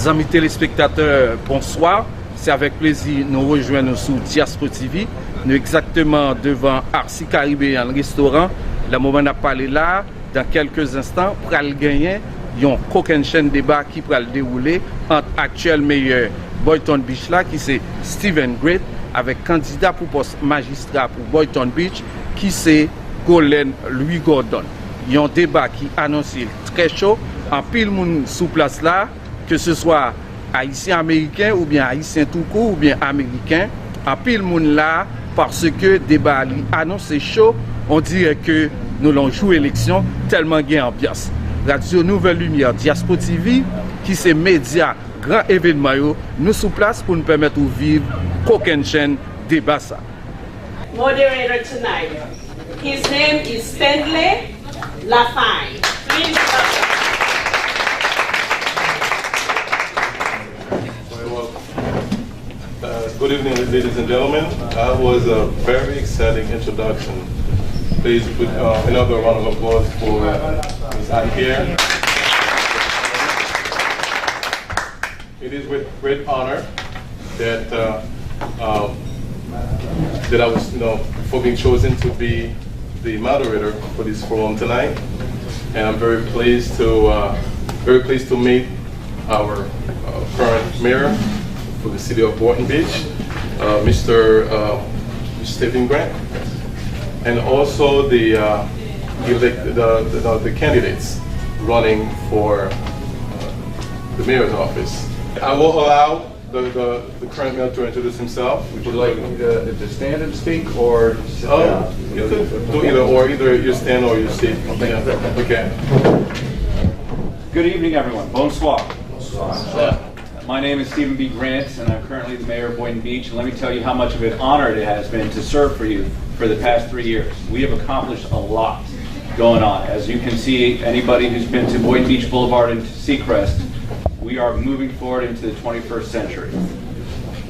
Amis téléspectateurs, bonsoir. C'est avec plaisir nous rejoignons sur Diaspora TV. Nous exactement devant Arsi Caribbean Restaurant. Le moment n'a parlé là, dans quelques instants, pour le gagner, il y a un coquin chaîne débat qui va le dérouler entre actuel meilleur Boynton Beach là, qui c'est Stephen Great, avec candidat pour poste magistrat pour Boynton Beach, qui c'est Goene Louis Gordon. Il y a un débat qui annoncé très chaud, en pile monde sous place là, que ce soit haïtien américain ou bien haïtien tout court ou bien américain, en pile monde là, parce que débat annoncé chaud, on dirait que nous l'avons joué élection tellement il y a ambiance. Radio Nouvelle Lumière, Diaspora TV, qui c'est média, grand événement, nous sous place pour nous permettre de vivre qu'aucune chaîne débat ça. Moderator tonight. His name is Stanley Lafine. Please welcome. Good evening, ladies and gentlemen. That was a very exciting introduction. Please put another round of applause for Ms. Ann here. It is with great honor that that I was, for being chosen to be the moderator for this forum tonight, and I'm very pleased to meet our current mayor for the city of Boynton Beach, Mr. Stephen Grant, and also the candidates running for the mayor's office. I will allow the current mayor to introduce himself. Would you like me to stand and speak, or sit down? You could do either, or either you stand or you sit. Okay. Good evening, everyone. Bonsoir. My name is Stephen B. Grant, and I'm currently the mayor of Boynton Beach. And let me tell you how much of an honor it has been to serve for you for the past 3 years. We have accomplished a lot going on. As you can see, anybody who's been to Boynton Beach Boulevard and to Seacrest, we are moving forward into the 21st century.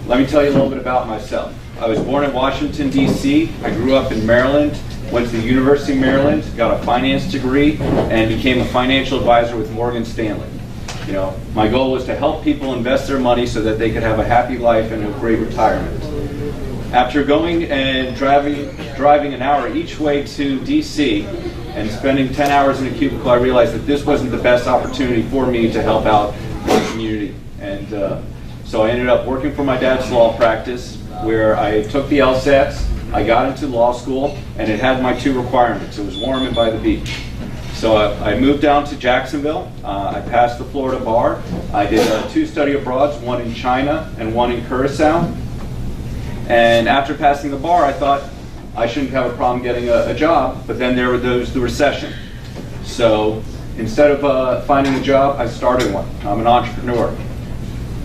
Let me tell you a little bit about myself. I was born in Washington, D.C. I grew up in Maryland, went to the University of Maryland, got a finance degree, and became a financial advisor with Morgan Stanley. My goal was to help people invest their money so that they could have a happy life and a great retirement. After going and driving an hour each way to DC and spending 10 hours in a cubicle, I realized that this wasn't the best opportunity for me to help out the community. And so I ended up working for my dad's law practice, where I took the LSATs, I got into law school, and it had my 2 requirements. It was warm and by the beach. So I moved down to Jacksonville. I passed the Florida bar. I did 2 study abroads, one in China and one in Curacao. And after passing the bar, I thought I shouldn't have a problem getting a job, but then there was the recession. So instead of finding a job, I started one. I'm an entrepreneur.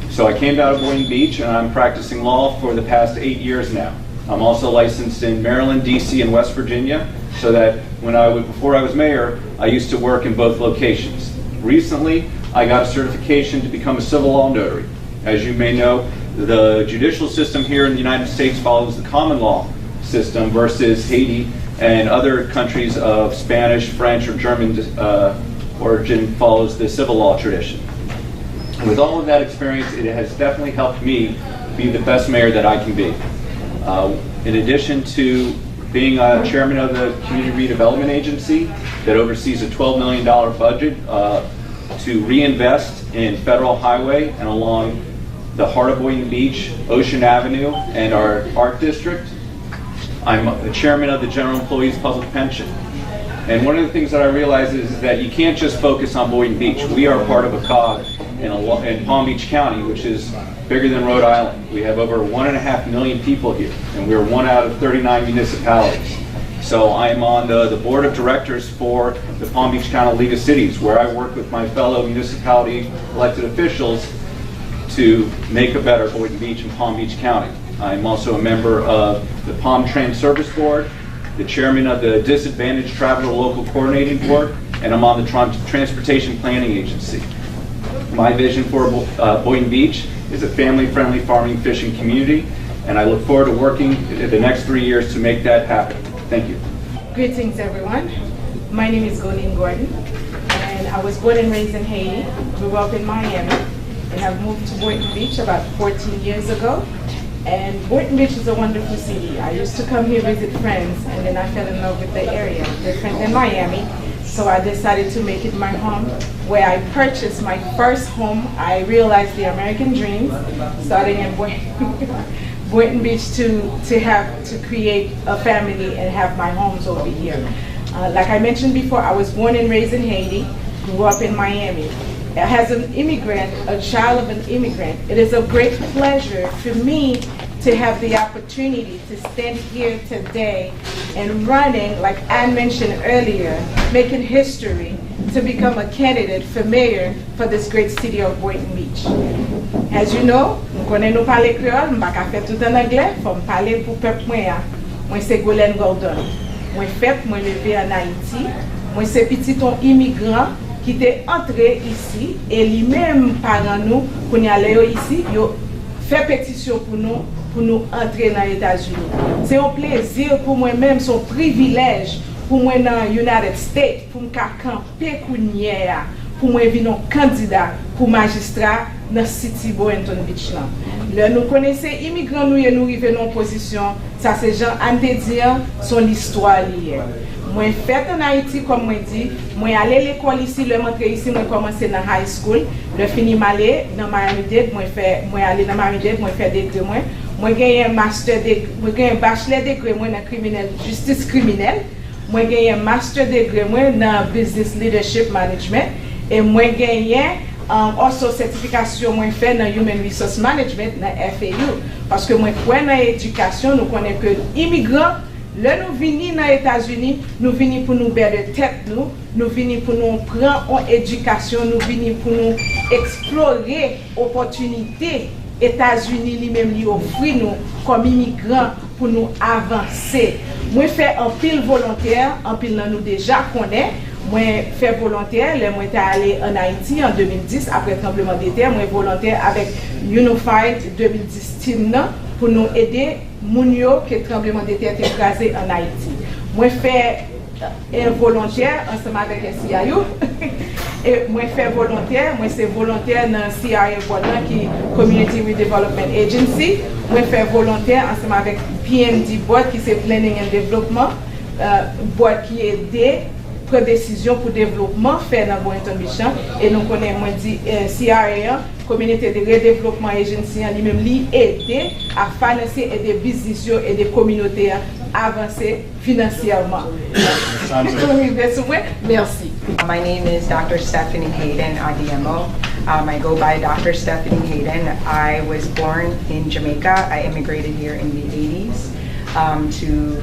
So I came down to Boynton Beach, and I'm practicing law for the past 8 years now. I'm also licensed in Maryland, DC, and West Virginia, so that before I was mayor, I used to work in both locations. Recently, I got a certification to become a civil law notary. As you may know, the judicial system here in the United States follows the common law system versus Haiti and other countries of Spanish, French, or German origin follows the civil law tradition. With all of that experience, it has definitely helped me be the best mayor that I can be. In addition to being chairman of the Community Redevelopment Agency that oversees a $12 million budget to reinvest in federal highway and along the heart of Boynton Beach, Ocean Avenue, and our Art District. I'm the chairman of the General Employees Public Pension. And one of the things that I realize is that you can't just focus on Boynton Beach. We are part of a cog in Palm Beach County, which is bigger than Rhode Island. We have over 1.5 million people here, and we're 1 out of 39 municipalities. So I'm on the board of directors for the Palm Beach County League of Cities, where I work with my fellow municipality elected officials to make a better Boynton Beach and Palm Beach County. I'm also a member of the Palm Train Service Board, the chairman of the Disadvantaged Traveler Local Coordinating Board, and I'm on the Transportation Planning Agency. My vision for Boynton Beach is a family-friendly farming fishing community, and I look forward to working the next 3 years to make that happen. Thank you. Greetings, everyone. My name is Goene L, and I was born and raised in Haiti, grew up in Miami, and have moved to Boynton Beach about 14 years ago. And Boynton Beach is a wonderful city. I used to come here visit friends, and then I fell in love with the area, different than Miami. So I decided to make it my home, where I purchased my first home. I realized the American dream, starting in Boynton Beach to create a family and have my homes over here. Like I mentioned before, I was born and raised in Haiti, grew up in Miami. As an immigrant, a child of an immigrant, it is a great pleasure for me to have the opportunity to stand here today and running, like Anne mentioned earlier, making history to become a candidate for mayor for this great city of Boynton Beach. As you know, nous parlons créole, je ne vais pas faire tout en anglais, il faut me parler pour le peuple. Moi, c'est Goene L. Moi, moi, levé en Haïti. Moi, c'est petit ton immigrant qui était entré ici et lui-même parents nous pour nous aller ici, yo fait pétition pour nous entrer dans les États-Unis. C'est un plaisir pour moi-même, c'est un privilège pour moi dans les United States pour me camper pour moi venir candidat pour magistrat dans city Boynton Beach là. Là nous connaissons immigrants nous et nous arrivons en position, ça c'est Jean Anne te dire son histoire liée. Moi fait en Haïti comme moi dit, moi aller à l'école ici, le monter ici, moi commencer dans high school, le fini m'aller dans Miami-Dade, moi aller dans Miami-Dade, moi faire degré moi gagner un master degré, moi gagner un bachelor degré moi dans criminel justice criminelle, moi gagner un master degré moi dans business leadership management et moi gagner also certification moi fait dans human resource management dans FAU parce que moi crois dans l'éducation, nous connaissons que immigrants là nous venons dans les États-Unis, nous venons pour nous battre de tête, nous venons pour nous prendre en éducation, nous venons pour nous explorer opportunités. États-Unis lui-même lui offre nous comme immigrants pour nous avancer. Moi fais un pile volontaire, un pile nous déjà connaît. Moi fait volontaire, moi j'étais allé en Haïti en 2010 après le tremblement de terre, moi volontaire avec Unified 2010 team pour nous aider Mounio que le tremblement de terre est écrasé en Haïti. Moi fait un volontaire ensemble avec le CIO. Et moi fais volontaire, moi c'est volontaire dans CIA Boynton qui Community Redevelopment Agency. Moi fais volontaire ensemble avec PND Board qui c'est Planning and Development, boîte qui aide prendre décision pour développement faire dans Boynton Beach et nous connaissons moi dit CIA Community de Redéveloppement Agency lui-même lui aider à financer et des business et des communautés avancer financièrement. Merci. My name is Dr. Stephanie Hayden, IDMO. I go by Dr. Stephanie Hayden. I was born in Jamaica. I immigrated here in the 80s to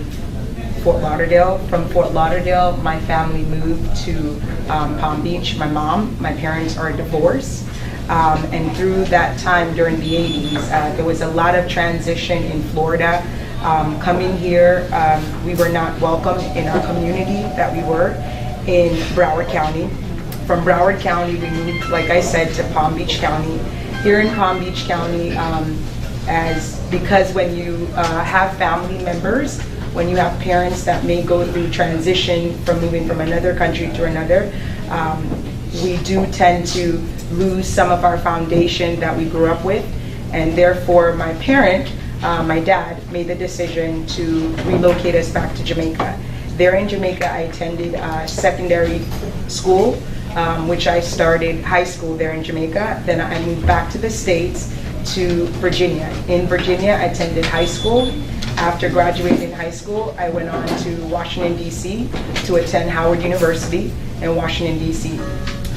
Fort Lauderdale. From Fort Lauderdale, my family moved to Palm Beach. My parents are divorced. And through that time during the 80s, there was a lot of transition in Florida. Coming here, we were not welcome in our community that we were in Broward County. From Broward County, we moved, like I said, to Palm Beach County. Here in Palm Beach County, because when you have family members, when you have parents that may go through transition from moving from another country to another, we do tend to lose some of our foundation that we grew up with, and therefore my parent, my dad, made the decision to relocate us back to Jamaica. There in Jamaica, I attended secondary school, which I started high school there in Jamaica. Then I moved back to the States to Virginia. In Virginia, I attended high school. After graduating high school, I went on to Washington, D.C. to attend Howard University in Washington, D.C.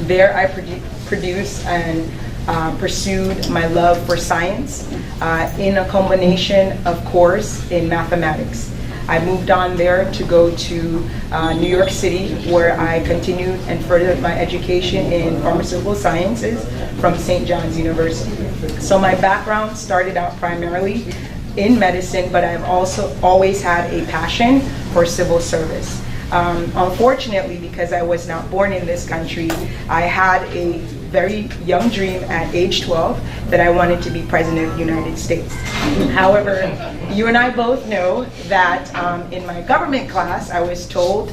There I produced and pursued my love for science in a combination, of course, in mathematics. I moved on there to go to New York City, where I continued and furthered my education in pharmaceutical sciences from St. John's University. So my background started out primarily in medicine, but I've also always had a passion for civil service. Unfortunately, because I was not born in this country, I had a very young dream at age 12 that I wanted to be President of the United States. However, you and I both know that in my government class, I was told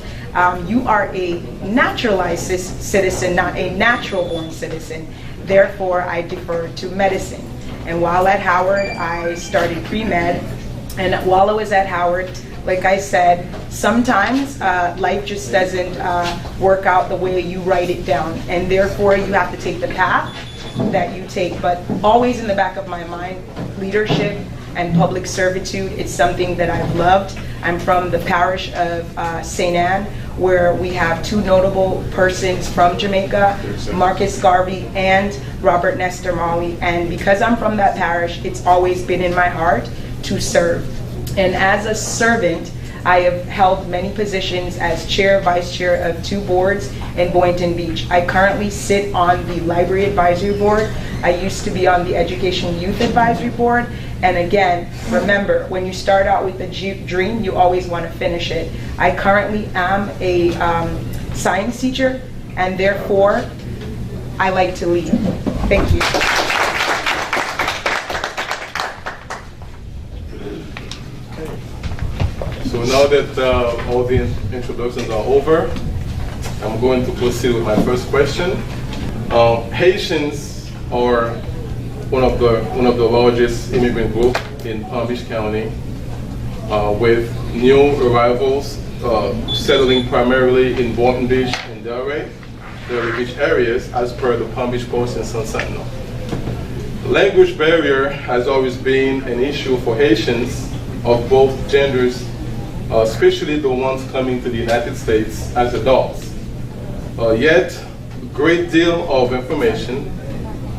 you are a naturalized citizen, not a natural born citizen. Therefore, I deferred to medicine. And while at Howard, I started pre-med. And while I was at Howard, like I said, sometimes life just doesn't work out the way you write it down. And therefore, you have to take the path that you take. But always in the back of my mind, leadership and public servitude, it's something that I've loved. I'm from the parish of St. Anne, where we have two notable persons from Jamaica, Marcus Garvey and Robert Nestor Mawley. And because I'm from that parish, it's always been in my heart to serve. And as a servant, I have held many positions as chair, vice chair of 2 boards in Boynton Beach. I currently sit on the Library Advisory Board. I used to be on the Education Youth Advisory Board. And again, remember, when you start out with a dream, you always want to finish it. I currently am a science teacher, and therefore, I like to lead. Thank you. So now that all the introductions are over, I'm going to proceed with my first question. Haitians are one of the largest immigrant groups in Palm Beach County, with new arrivals settling primarily in Boynton Beach and Delray Beach areas, as per the Palm Beach Post and Sun Sentinel. Language barrier has always been an issue for Haitians of both genders, especially the ones coming to the United States as adults. Yet, a great deal of information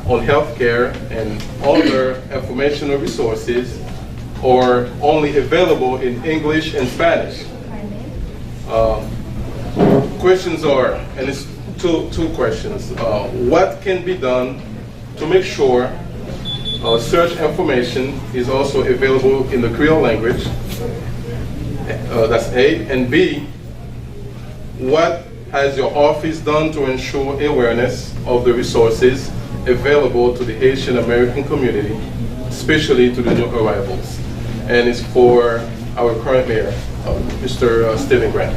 on healthcare and other informational resources are only available in English and Spanish. Questions are, and it's two questions. What can be done to make sure search information is also available in the Creole language? That's A. And B, what has your office done to ensure awareness of the resources available to the Haitian American community, especially to the new arrivals? And it's for our current mayor, Mr. Stephen Grant.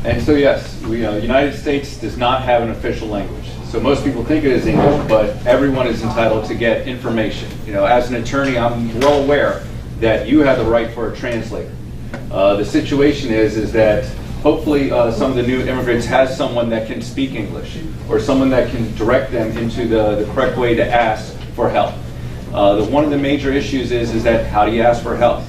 And so yes, United States does not have an official language. So most people think it is English, but everyone is entitled to get information. As an attorney, I'm well aware that you have the right for a translator. The situation is that hopefully some of the new immigrants has someone that can speak English, or someone that can direct them into the correct way to ask for help. One of the major issues is that how do you ask for help?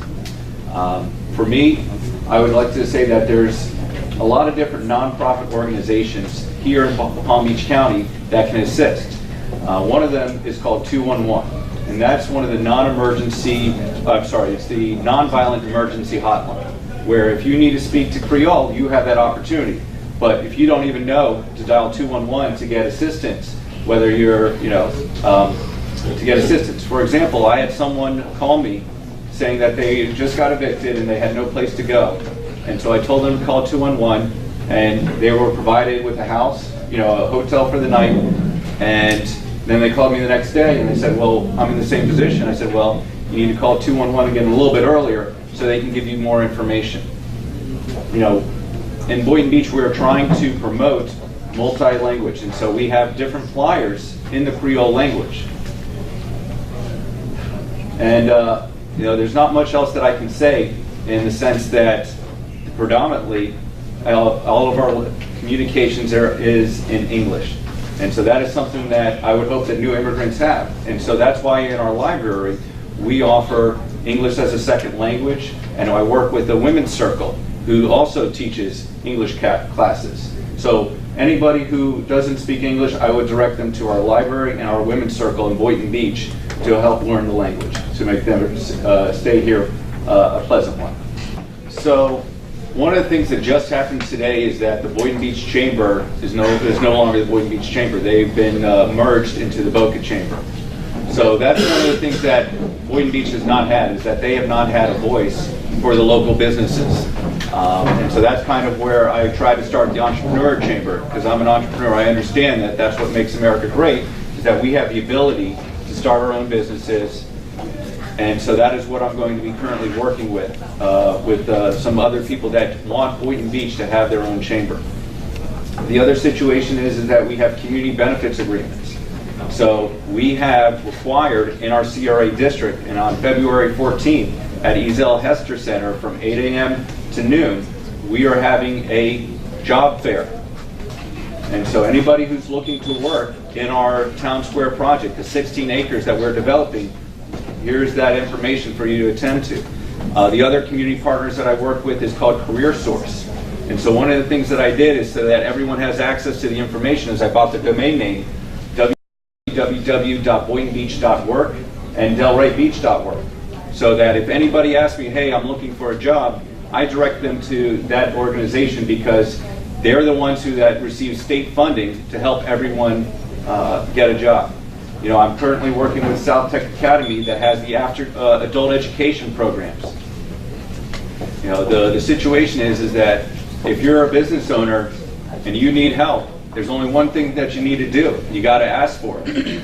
For me, I would like to say that there's a lot of different nonprofit organizations here in Palm Beach County that can assist. One of them is called 211, and that's one of the it's the nonviolent emergency hotline, where if you need to speak to Creole, you have that opportunity. But if you don't even know to dial 211 to get assistance, whether you're, to get assistance. For example, I had someone call me saying that they just got evicted and they had no place to go. And so I told them to call 211, and they were provided with a house, a hotel for the night. And then they called me the next day and they said, well, I'm in the same position. I said, well, you need to call 211 again a little bit earlier so they can give you more information. In Boynton Beach, we're trying to promote multi-language, and so we have different flyers in the Creole language. And there's not much else that I can say, in the sense that predominantly all of our communications is in English. And so that is something that I would hope that new immigrants have. And so that's why in our library we offer English as a second language, and I work with the Women's Circle, who also teaches English classes. So anybody who doesn't speak English, I would direct them to our library and our Women's Circle in Boynton Beach to help learn the language, to make them stay here a pleasant one. So one of the things that just happened today is that the Boynton Beach Chamber is no longer the Boynton Beach Chamber. They've been merged into the Boca Chamber. So that's one of the things that Boynton Beach has not had, is that they have not had a voice for the local businesses. And so that's kind of where I try to start the Entrepreneur Chamber, because I'm an entrepreneur. I understand that that's what makes America great, is that we have the ability to start our own businesses. And so that is what I'm going to be currently working with some other people that want Boynton Beach to have their own chamber. The other situation is that we have community benefits agreements. So we have required in our CRA district, and on February 14th at Ezel Hester Center from 8 a.m. to noon, we are having a job fair. And so anybody who's looking to work in our town square project, the 16 acres that we're developing, here's that information for you to attend to. The other community partners that I work with is called Career Source. And so one of the things that I did is so that everyone has access to the information is I bought the domain name www.boyntonbeach.work and delraybeach.work, so that if anybody asks me, hey, I'm looking for a job, I direct them to that organization because they're the ones who that receive state funding to help everyone get a job. You know, I'm currently working with South Tech Academy that has the adult education programs. You know, the situation is that if you're a business owner and you need help, there's only one thing that you need to do. You got to ask for it.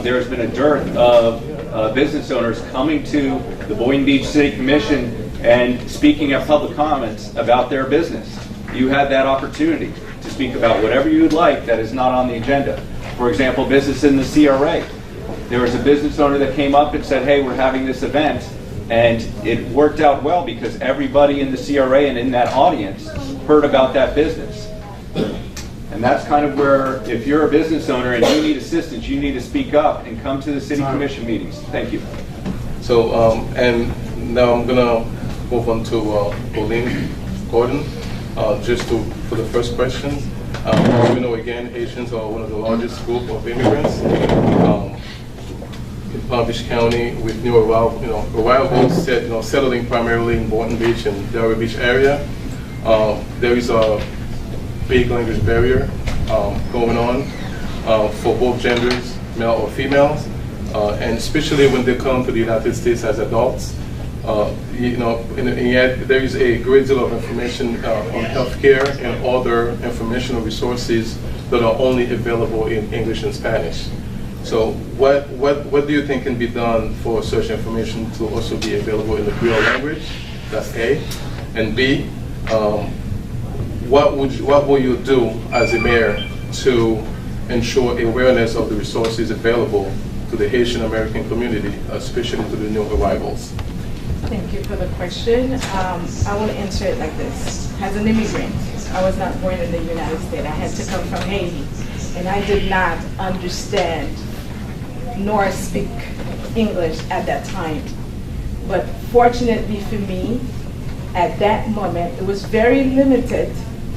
There's been a dearth of business owners coming to the Boynton Beach City Commission and speaking at public comments about their business. You had that opportunity to speak about whatever you would like that is not on the agenda. For example, business in the CRA. There was a business owner that came up and said, hey, we're having this event, and it worked out well because everybody in the CRA and in that audience heard about that business. And that's kind of where, if you're a business owner and you need assistance, you need to speak up and come to the city commission meetings. Thank you. So, and now I'm gonna move on to Gordon, for the first question. You know, again, Haitians are one of the largest group of immigrants in Palm Beach County, with new arrivals settling primarily in Boynton Beach and Delray Beach area. There is a big language barrier going on for both genders, male or females, and especially when they come to the United States as adults. And yet there is a great deal of information on healthcare and other informational resources that are only available in English and Spanish. So what do you think can be done for such information to also be available in the Creole language? That's A. And B, what will you do as a mayor to ensure awareness of the resources available to the Haitian American community, especially to the new arrivals? Thank you for the question. I want to answer it like this. As an immigrant, I was not born in the United States. I had to come from Haiti, and I did not understand nor speak English at that time. But fortunately for me, at that moment, it was very limited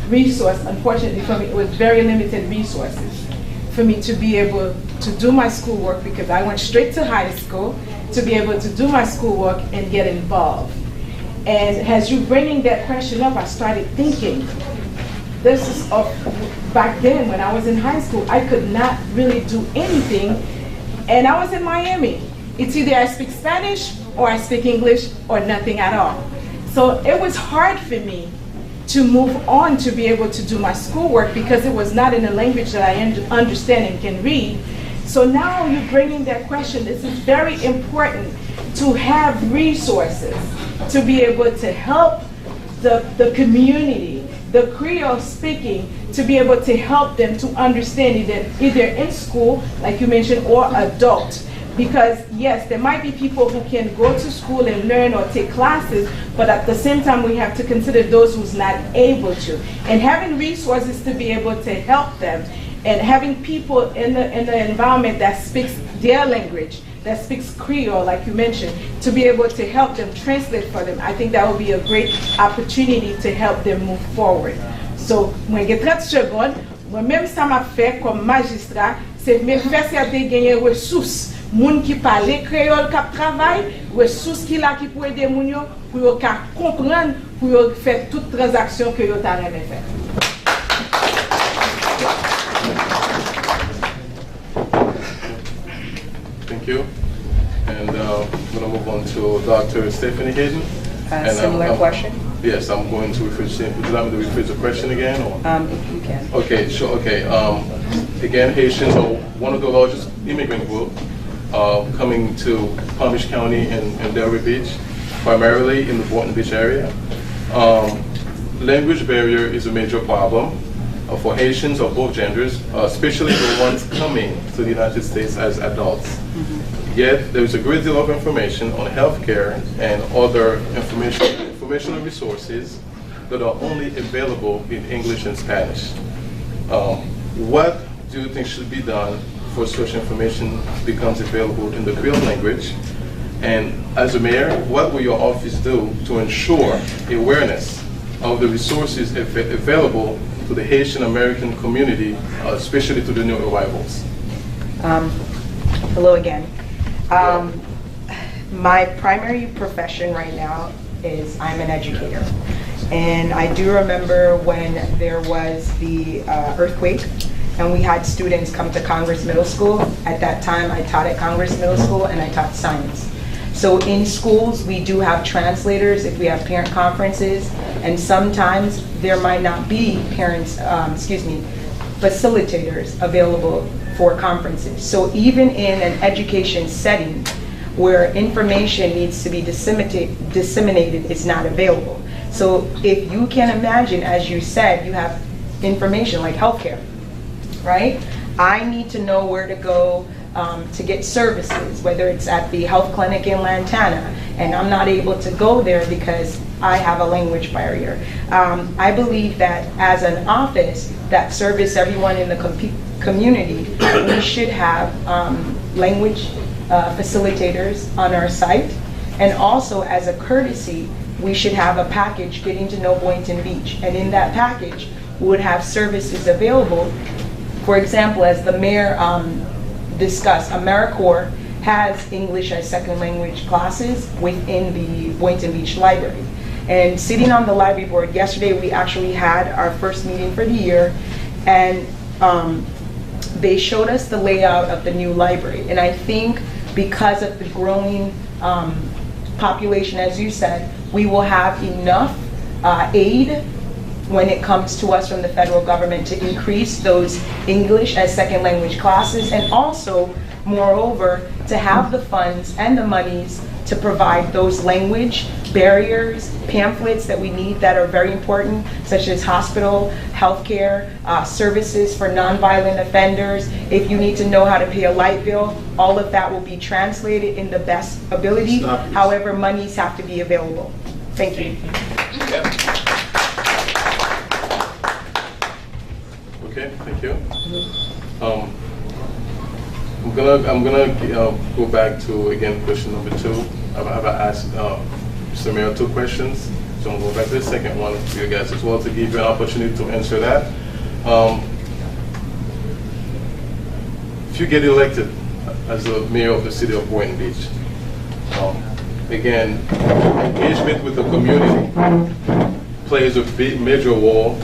resource. Unfortunately for me, it was very limited resources for me to be able to do my schoolwork, because I went straight to high school to be able to do my schoolwork and get involved. And as you bringing that question up, I started thinking, this is back then when I was in high school, I could not really do anything, and I was in Miami. It's either I speak Spanish or I speak English or nothing at all. So it was hard for me to move on to be able to do my schoolwork because it was not in a language that I understand and can read. So now you're bringing that question. This is very important to have resources to be able to help the community, the Creole speaking, to be able to help them to understand either in school, like you mentioned, or adult. Because yes, there might be people who can go to school and learn or take classes, but at the same time we have to consider those who's not able to. And having resources to be able to help them, and having people in the environment that speaks their language, that speaks Creole, like you mentioned, to be able to help them, translate for them, I think that would be a great opportunity to help them move forward. So, mwen gen 30 secondes, moi-même ça m'a fait comme magistrat, c'est me faire certain gagner ressources, moun qui parle créole qui travaille, ressources qui là qui pour aider moun yo pour yo comprendre, pour yo faire toute transaction que yo t'a remet faire. Thank you. And I'm going to move on to Dr. Stephanie Hayden. Similar question? Yes, I'm going to rephrase. Would you like me to rephrase the question again? Or? If you can. Okay, sure. Okay. Again, Haitians are one of the largest immigrant groups coming to Palm Beach County and Delray Beach, primarily in the Boynton Beach area. Language barrier is a major problem. for Haitians of both genders, especially the ones coming to the United States as adults. Yet there is a great deal of information on healthcare and other informational resources that are only available in English and Spanish. What do you think should be done for such information becomes available in the Creole language? And as a mayor, what will your office do to ensure awareness of the resources available to the Haitian American community, especially to the new arrivals? Hello again. My primary profession right now is I'm an educator. And I do remember when there was the earthquake and we had students come to Congress Middle School. At that time, I taught at Congress Middle School and I taught science. So in schools, we do have translators if we have parent conferences, and sometimes there might not be facilitators available for conferences. So even in an education setting where information needs to be disseminated, it's not available. So if you can imagine, as you said, you have information like healthcare, right? I need to know where to go to get services, whether it's at the health clinic in Lantana, and I'm not able to go there because I have a language barrier. I believe that as an office that service everyone in the community, we should have language facilitators on our site, and also as a courtesy, we should have a package getting to know Boynton Beach, and in that package we would have services available. For example, as the mayor discussed, AmeriCorps has English as second language classes within the Boynton Beach Library. And sitting on the library board, yesterday we actually had our first meeting for the year, and they showed us the layout of the new library. And I think because of the growing population, as you said, we will have enough aid when it comes to us from the federal government to increase those English as second language classes, and also, moreover, to have the funds and the monies to provide those language barriers, pamphlets that we need that are very important, such as hospital, healthcare, services for nonviolent offenders. If you need to know how to pay a light bill, all of that will be translated in the best ability. However, monies have to be available. Thank you. Yep. Okay, thank you. I'm gonna go back to again question number 2. I've asked Mr. Mayor 2 questions, so I'm going to go back to the second one for you guys as well to give you an opportunity to answer that. If you get elected as the mayor of the city of Boynton Beach, again, engagement with the community plays a big major role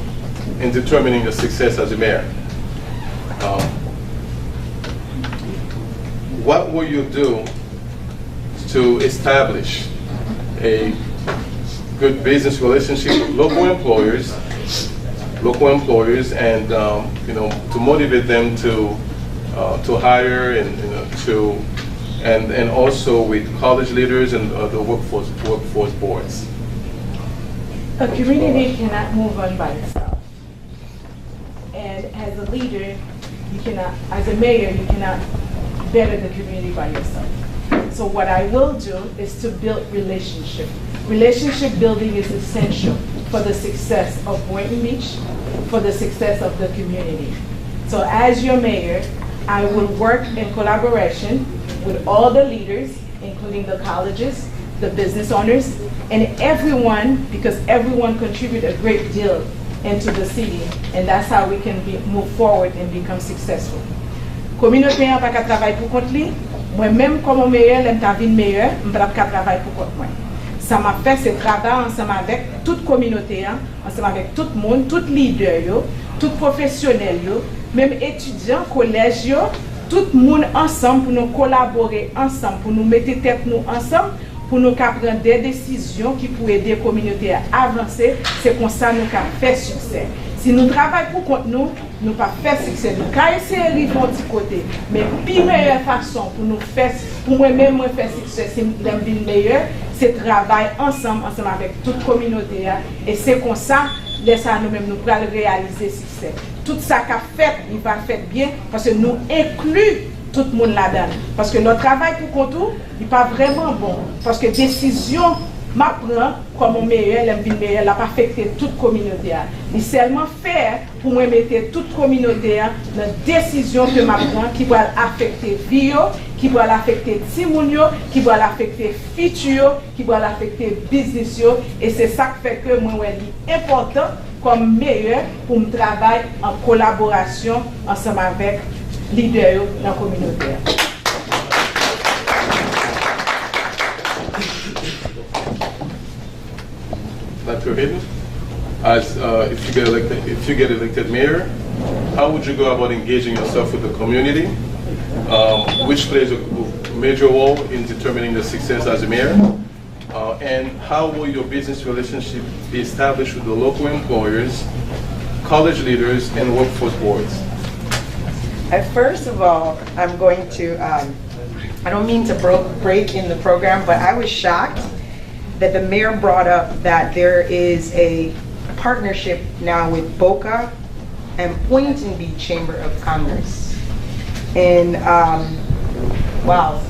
in determining your success as a mayor. What will you do to establish a good business relationship with local employers, and to motivate them to hire and also with college leaders and the workforce boards? A community cannot move on by itself. And as a leader, you cannot, as a mayor, you cannot better the community by yourself. So what I will do is to build relationship. Relationship building is essential for the success of Boynton Beach, for the success of the community. So as your mayor, I will work in collaboration with all the leaders, including the colleges, the business owners, and everyone, because everyone contributes a great deal into the city, and that's how we can move forward and become successful. Communauté n'a pas qu'à travailler pour compte lui. Moi-même, comme meilleur, l'aime ta vie meilleure, je ne peux pas travailler pour compte moi. Ça m'a fait ce travail ensemble avec toute communauté, ensemble avec tout le monde, tout leader, tout professionnel, même étudiants, collège, tout le monde ensemble pour nous collaborer ensemble, pour nous mettre tête nous ensemble, pour nous prendre des décisions qui pourraient aider la communauté à avancer. C'est comme ça que nous faire succès. Si nous travaillons pour compte nous, nous ne pouvons pas faire succès. Nous pouvons essayer de arriver au petit côté. Mais la meilleure façon pour nous faire, pour moi-même faire succès, c'est le meilleur, c'est travailler ensemble avec toute la communauté. Et c'est comme ça laissez nous-mêmes nous pour réaliser succès. Tout ça qu'a fait, il va faire bien parce que nous inclut tout le monde là-dedans. Parce que notre travail pour contour, il n'est pas vraiment bon. Parce que décision m'apprend comme un meilleur, elle n'a pas affecté toute communauté. Il seulement fait pour moi mettre toute communauté dans la décision que m'apprend qui va affecter vie, qui va affecter Timounio, qui va affecter futur, qui va affecter business. Et c'est ça qui fait que moi, c'est important comme meilleur pour me travailler en collaboration ensemble avec les leaders dans la communauté. Dr. Hayden, as if you get elected mayor, how would you go about engaging yourself with the community, which plays a major role in determining the success as a mayor, and how will your business relationship be established with the local employers, college leaders, and workforce boards? First of all, I'm going to, I don't mean to break in the program, but I was shocked that the mayor brought up that there is a partnership now with Boca and Boynton Beach Chamber of Commerce. And wow,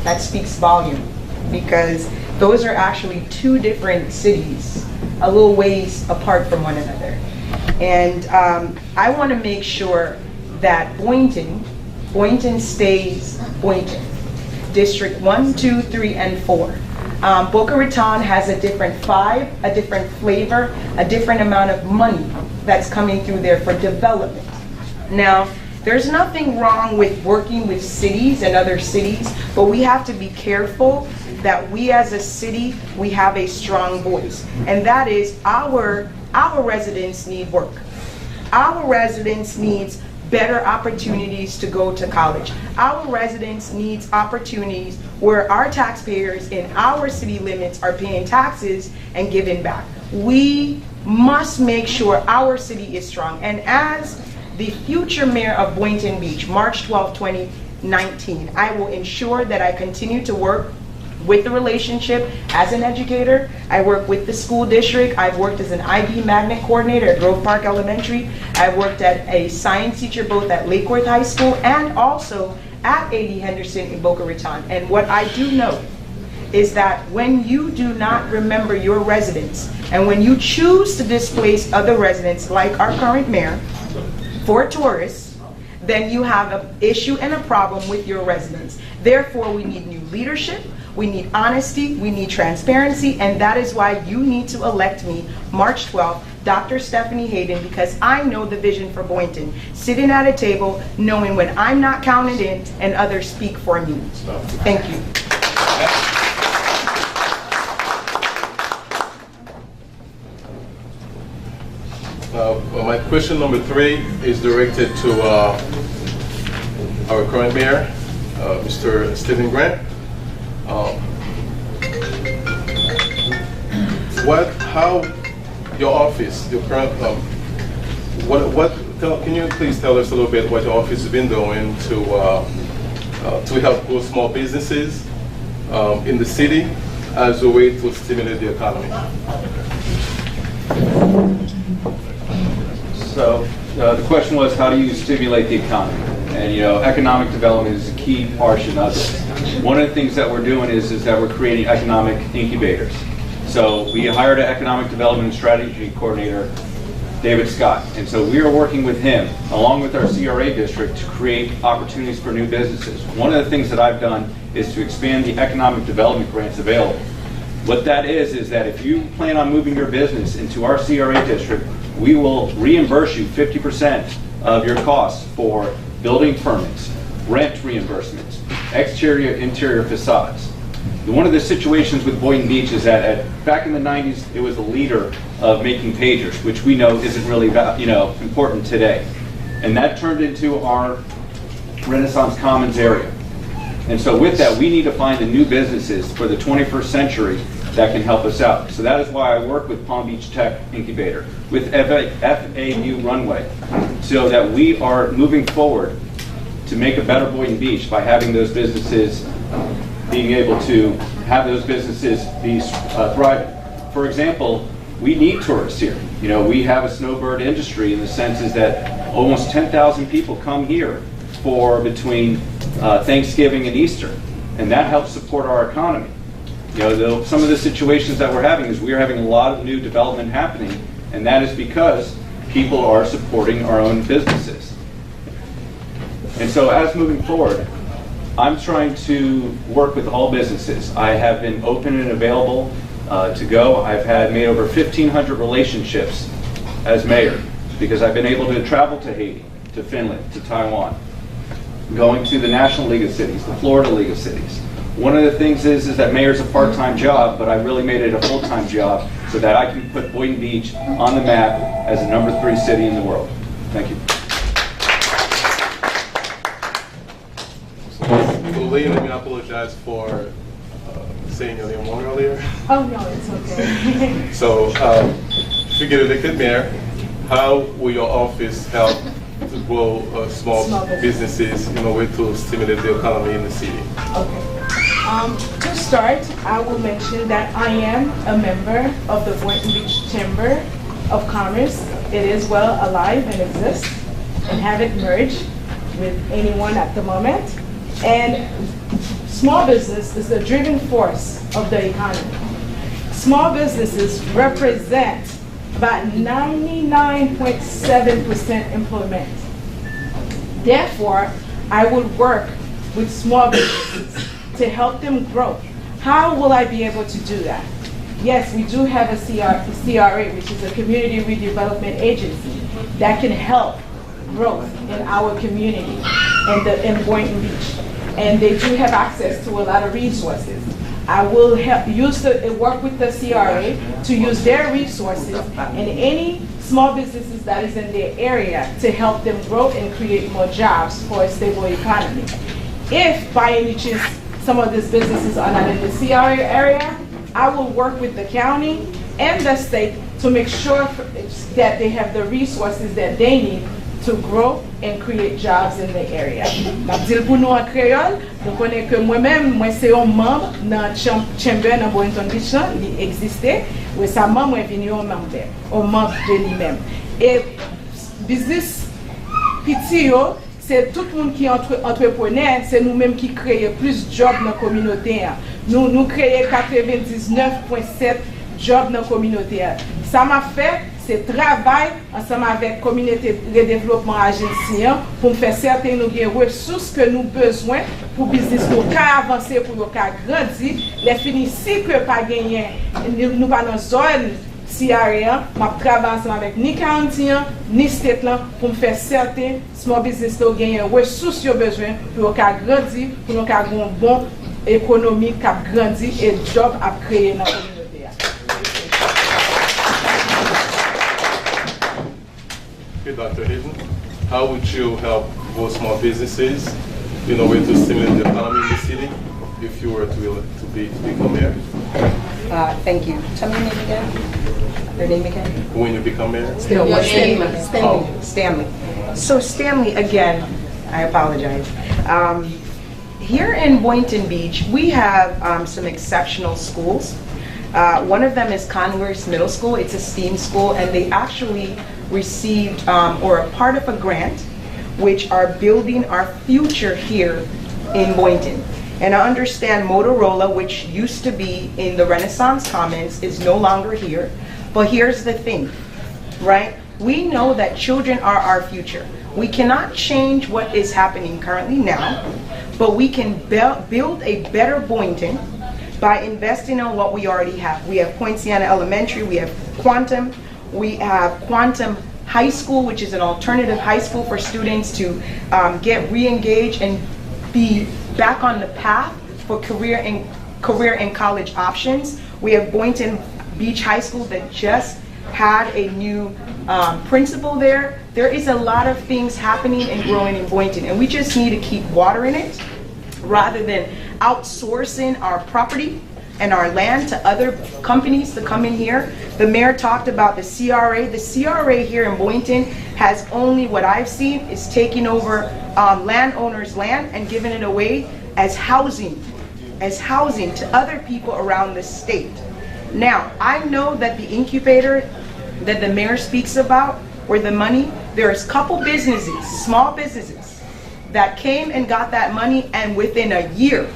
that speaks volume, because those are actually two different cities, a little ways apart from one another. And I want to make sure that Boynton stays Boynton. District 1, 2, 3, and 4. Boca Raton has a different vibe, a different flavor, a different amount of money that's coming through there for development. Now, there's nothing wrong with working with cities and other cities, but we have to be careful that we as a city, we have a strong voice. And that is our residents need work. Our residents needs better opportunities to go to college. Our residents needs opportunities where our taxpayers in our city limits are paying taxes and giving back. We must make sure our city is strong. And as the future mayor of Boynton Beach, March 12, 2019, I will ensure that I continue to work with the relationship as an educator. I work with the school district. I've worked as an IB magnet coordinator at Grove Park Elementary. I've worked as a science teacher both at Lakeworth High School and also at A.D. Henderson in Boca Raton. And what I do know is that when you do not remember your residents and when you choose to displace other residents like our current mayor for tourists, then you have an issue and a problem with your residents. Therefore, we need new leadership. We need honesty, we need transparency, and that is why you need to elect me March 12th, Dr. Stephanie Hayden, because I know the vision for Boynton. Sitting at a table, knowing when I'm not counted in and others speak for me. Thank you. My question number 3 is directed to our current mayor, Mr. Stephen Grant. How your office, your current, can you please tell us a little bit what your office has been doing to help grow small businesses in the city as a way to stimulate the economy? So the question was, how do you stimulate the economy? And economic development is a key portion of this. One of the things that we're doing is that we're creating economic incubators. So we hired an economic development and strategy coordinator, David Scott. And so we are working with him, along with our CRA district, to create opportunities for new businesses. One of the things that I've done is to expand the economic development grants available. What that is that if you plan on moving your business into our CRA district, we will reimburse you 50% of your costs for building permits, rent reimbursements, exterior, interior facades. One of the situations with Boynton Beach is that back in the 90s, it was a leader of making pagers, which we know isn't really important today. And that turned into our Renaissance Commons area. And so with that, we need to find the new businesses for the 21st century that can help us out. So that is why I work with Palm Beach Tech Incubator, with FAU Runway, so that we are moving forward to make a better Boynton Beach by having those businesses being able to have those businesses be thriving. For example, we need tourists here. You know, we have a snowbird industry in the sense is that almost 10,000 people come here for between Thanksgiving and Easter, and that helps support our economy. You know, some of the situations that we're having is we're having a lot of new development happening, and that is because people are supporting our own businesses. And so as moving forward, I'm trying to work with all businesses. I have been open and available to go. I've made over 1,500 relationships as mayor because I've been able to travel to Haiti, to Finland, to Taiwan, going to the National League of Cities, the Florida League of Cities. One of the things is that mayor's a part-time job, but I really made it a full-time job so that I can put Boynton Beach on the map as the #3 city in the world. Thank you. So, Lee, let me apologize for saying your name wrong earlier. Oh, no, it's okay. So, if you get elected mayor, how will your office help to grow small businesses in a way to stimulate the economy in the city? Okay. To start, I will mention that I am a member of the Boynton Beach Chamber of Commerce. It is well alive and exists and haven't merged with anyone at the moment. And small business is the driving force of the economy. Small businesses represent about 99.7% employment. Therefore, I will work with small businesses to help them grow. How will I be able to do that? Yes, we do have a CRA, which is a Community Redevelopment Agency, that can help growth in our community in Boynton Beach. And they do have access to a lot of resources. I will work with the CRA to use their resources and any small businesses that is in their area to help them grow and create more jobs for a stable economy. If by any chance some of these businesses are not in the CRA area, I will work with the county and the state to make sure that they have the resources that they need to grow and create jobs in the area. Je pour nous en créole, donc on est que moi-même, moi c'est un membre dans chamber dans Boynton Beach, il existait, où ça membre est venu un membre de lui-même. Et business petit c'est tout le monde qui est entrepreneur, c'est nous-mêmes qui créons plus de jobs dans la communauté. Nous créons 99,7 jobs dans la communauté. Ça m'a fait c'est travail ensemble avec la communauté de développement agency pour faire certain nous des ressources que nous besoin pour business nous avancer pour nous grandir. Les finis si que pas gagner nous pas dans zone CRA, m'a travailler ensemble avec ni county ni state là pour faire certain small business nous gagner ressources yo besoin pour grandir pour nous avoir une bonne économie qui grandir et job à créer dans la communauté. Okay, Dr. Hayden, how would you help grow small businesses in a way to stimulate the economy in the city if you were to become mayor? Thank you. Tell me your name again. Your name again? When you become mayor? Stanley. So Stanley, again, I apologize. Here in Boynton Beach, we have some exceptional schools. One of them is Converse Middle School. It's a STEAM school, and they actually received or a part of a grant which are building our future here in Boynton. And I understand Motorola, which used to be in the Renaissance Commons, is no longer here. But here's the thing, right? We know that children are our future. We cannot change what is happening currently now, but we can build a better Boynton by investing in what we already have. We have Point Siena Elementary, we have Quantum High School, which is an alternative high school for students to get re-engaged and be back on the path for career and college options. We have Boynton Beach High School that just had a new principal there. There is a lot of things happening and growing in Boynton, and we just need to keep watering it rather than outsourcing our property and our land to other companies to come in here. The mayor talked about the CRA. The CRA here in Boynton has only, what I've seen, is taking over landowners' land and giving it away as housing to other people around the state. Now, I know that the incubator that the mayor speaks about, or the money, there's a couple businesses, small businesses, that came and got that money, and within a year,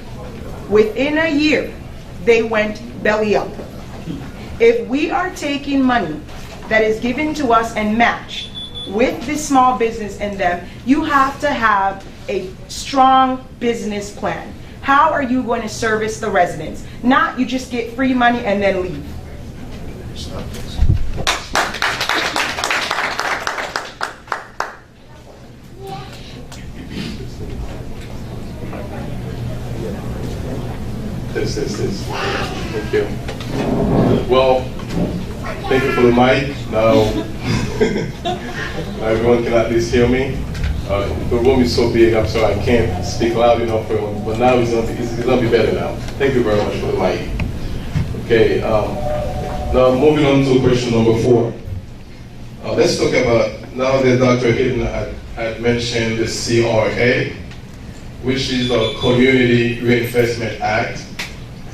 they went belly up. If we are taking money that is given to us and matched with this small business in them, you have to have a strong business plan. How are you going to service the residents? Not you just get free money and then leave. This. Thank you. Well, thank you for the mic. Now, everyone can at least hear me. The room is so big, I'm sorry I can't speak loud enough for everyone, but now it's gonna be better now. Thank you very much for the mic. Okay, now moving on to question number 4. Let's talk about, now that Dr. Hayden had mentioned the CRA, which is the Community Reinvestment Act.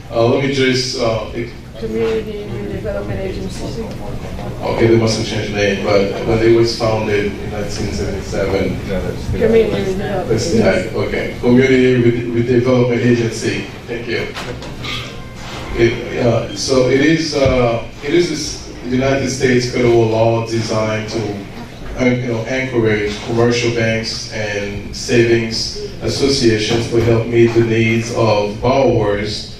Let me just... Community Redevelopment Agency. Okay, they must have changed the name, but when it was founded in 1977. Community Redevelopment Agency. Okay, Community Redevelopment Agency. Thank you. So it is this United States federal law designed to encourage commercial banks and savings associations to help meet the needs of borrowers,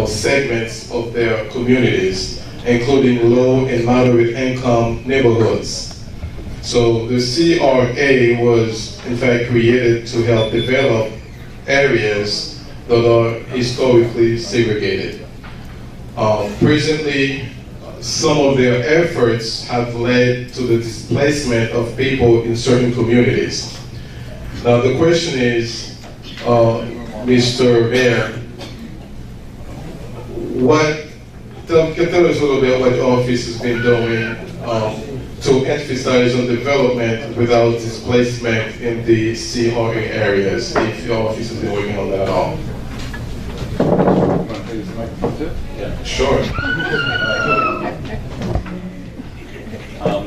segments of their communities, including low and moderate income neighborhoods. So the CRA was in fact created to help develop areas that are historically segregated. Presently, some of their efforts have led to the displacement of people in certain communities. Now the question is, Mr. Mayor, tell us a little bit what your office has been doing to emphasize on development without displacement in the CRA areas, if your office has been working on that at all. Yeah, sure.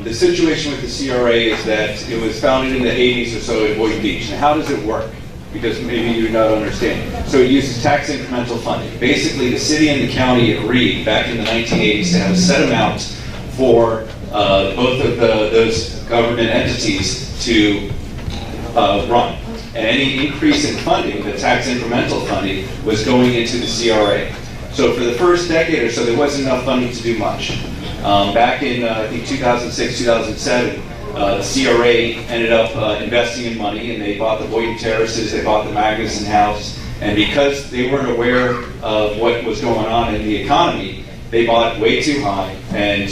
The situation with the CRA is that it was founded in the 80s or so in Boynton Beach. And how does it work? Because maybe you're not understanding. So it uses tax incremental funding. Basically, the city and the county agreed back in the 1980s to have a set amount for both of those government entities to run. And any increase in funding, the tax incremental funding, was going into the CRA. So for the first decade or so, there wasn't enough funding to do much. Back in, I think, 2006, 2007, the CRA ended up investing in money, and they bought the Boynton Terraces, they bought the Magnuson House, and because they weren't aware of what was going on in the economy, they bought way too high, and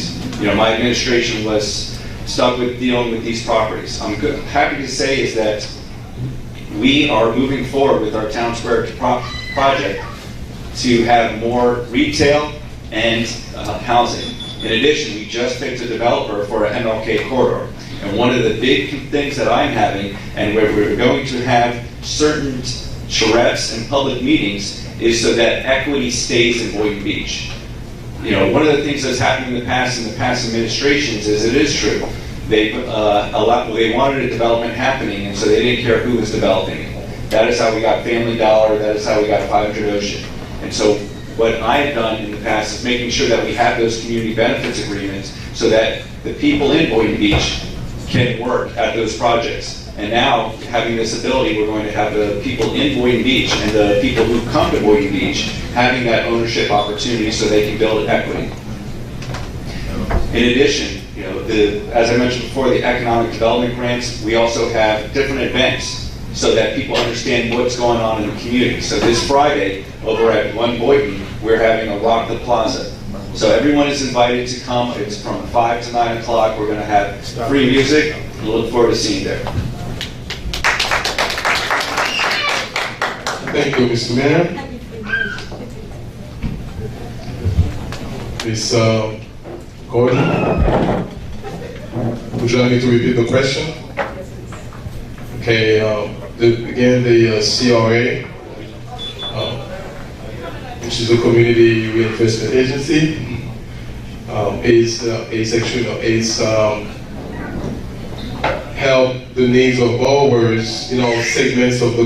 my administration was stuck with dealing with these properties. I'm happy to say is that we are moving forward with our Town Square project to have more retail and housing. In addition, we just picked a developer for an MLK corridor. And one of the big things that I'm having, and where we're going to have certain charrettes and public meetings, is so that equity stays in Boynton Beach. One of the things that's happened in the past administrations is, it is true, they wanted a development happening, and so they didn't care who was developing it. That is how we got Family Dollar, that is how we got 500 Ocean. And so what I have done in the past is making sure that we have those community benefits agreements so that the people in Boynton Beach can work at those projects. And now, having this ability, we're going to have the people in Boynton Beach and the people who come to Boynton Beach having that ownership opportunity so they can build equity. In addition, as I mentioned before, the economic development grants, we also have different events so that people understand what's going on in the community. So this Friday, over at 1 Boynton, we're having a Rock the Plaza. So everyone is invited to come. It's from 5 to 9 o'clock. We're going to have free music. We look forward to seeing you there. Thank you, Mr. Mayor. Ms. Gordon, would you like me to repeat the question? Okay, again, the CRA, which is a Community Reinvestment Agency, help the needs of borrowers, segments of their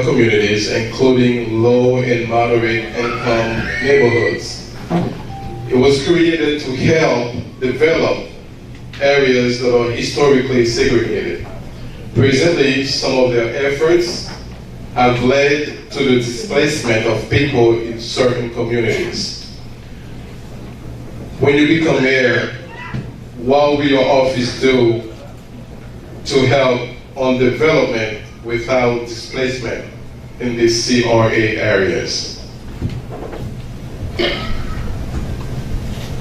communities, including low and moderate income neighborhoods. It was created to help develop areas that are historically segregated. Presently, some of their efforts have led to the displacement of people in certain communities. When you become mayor, what will your office do to help on development without displacement in these CRA areas?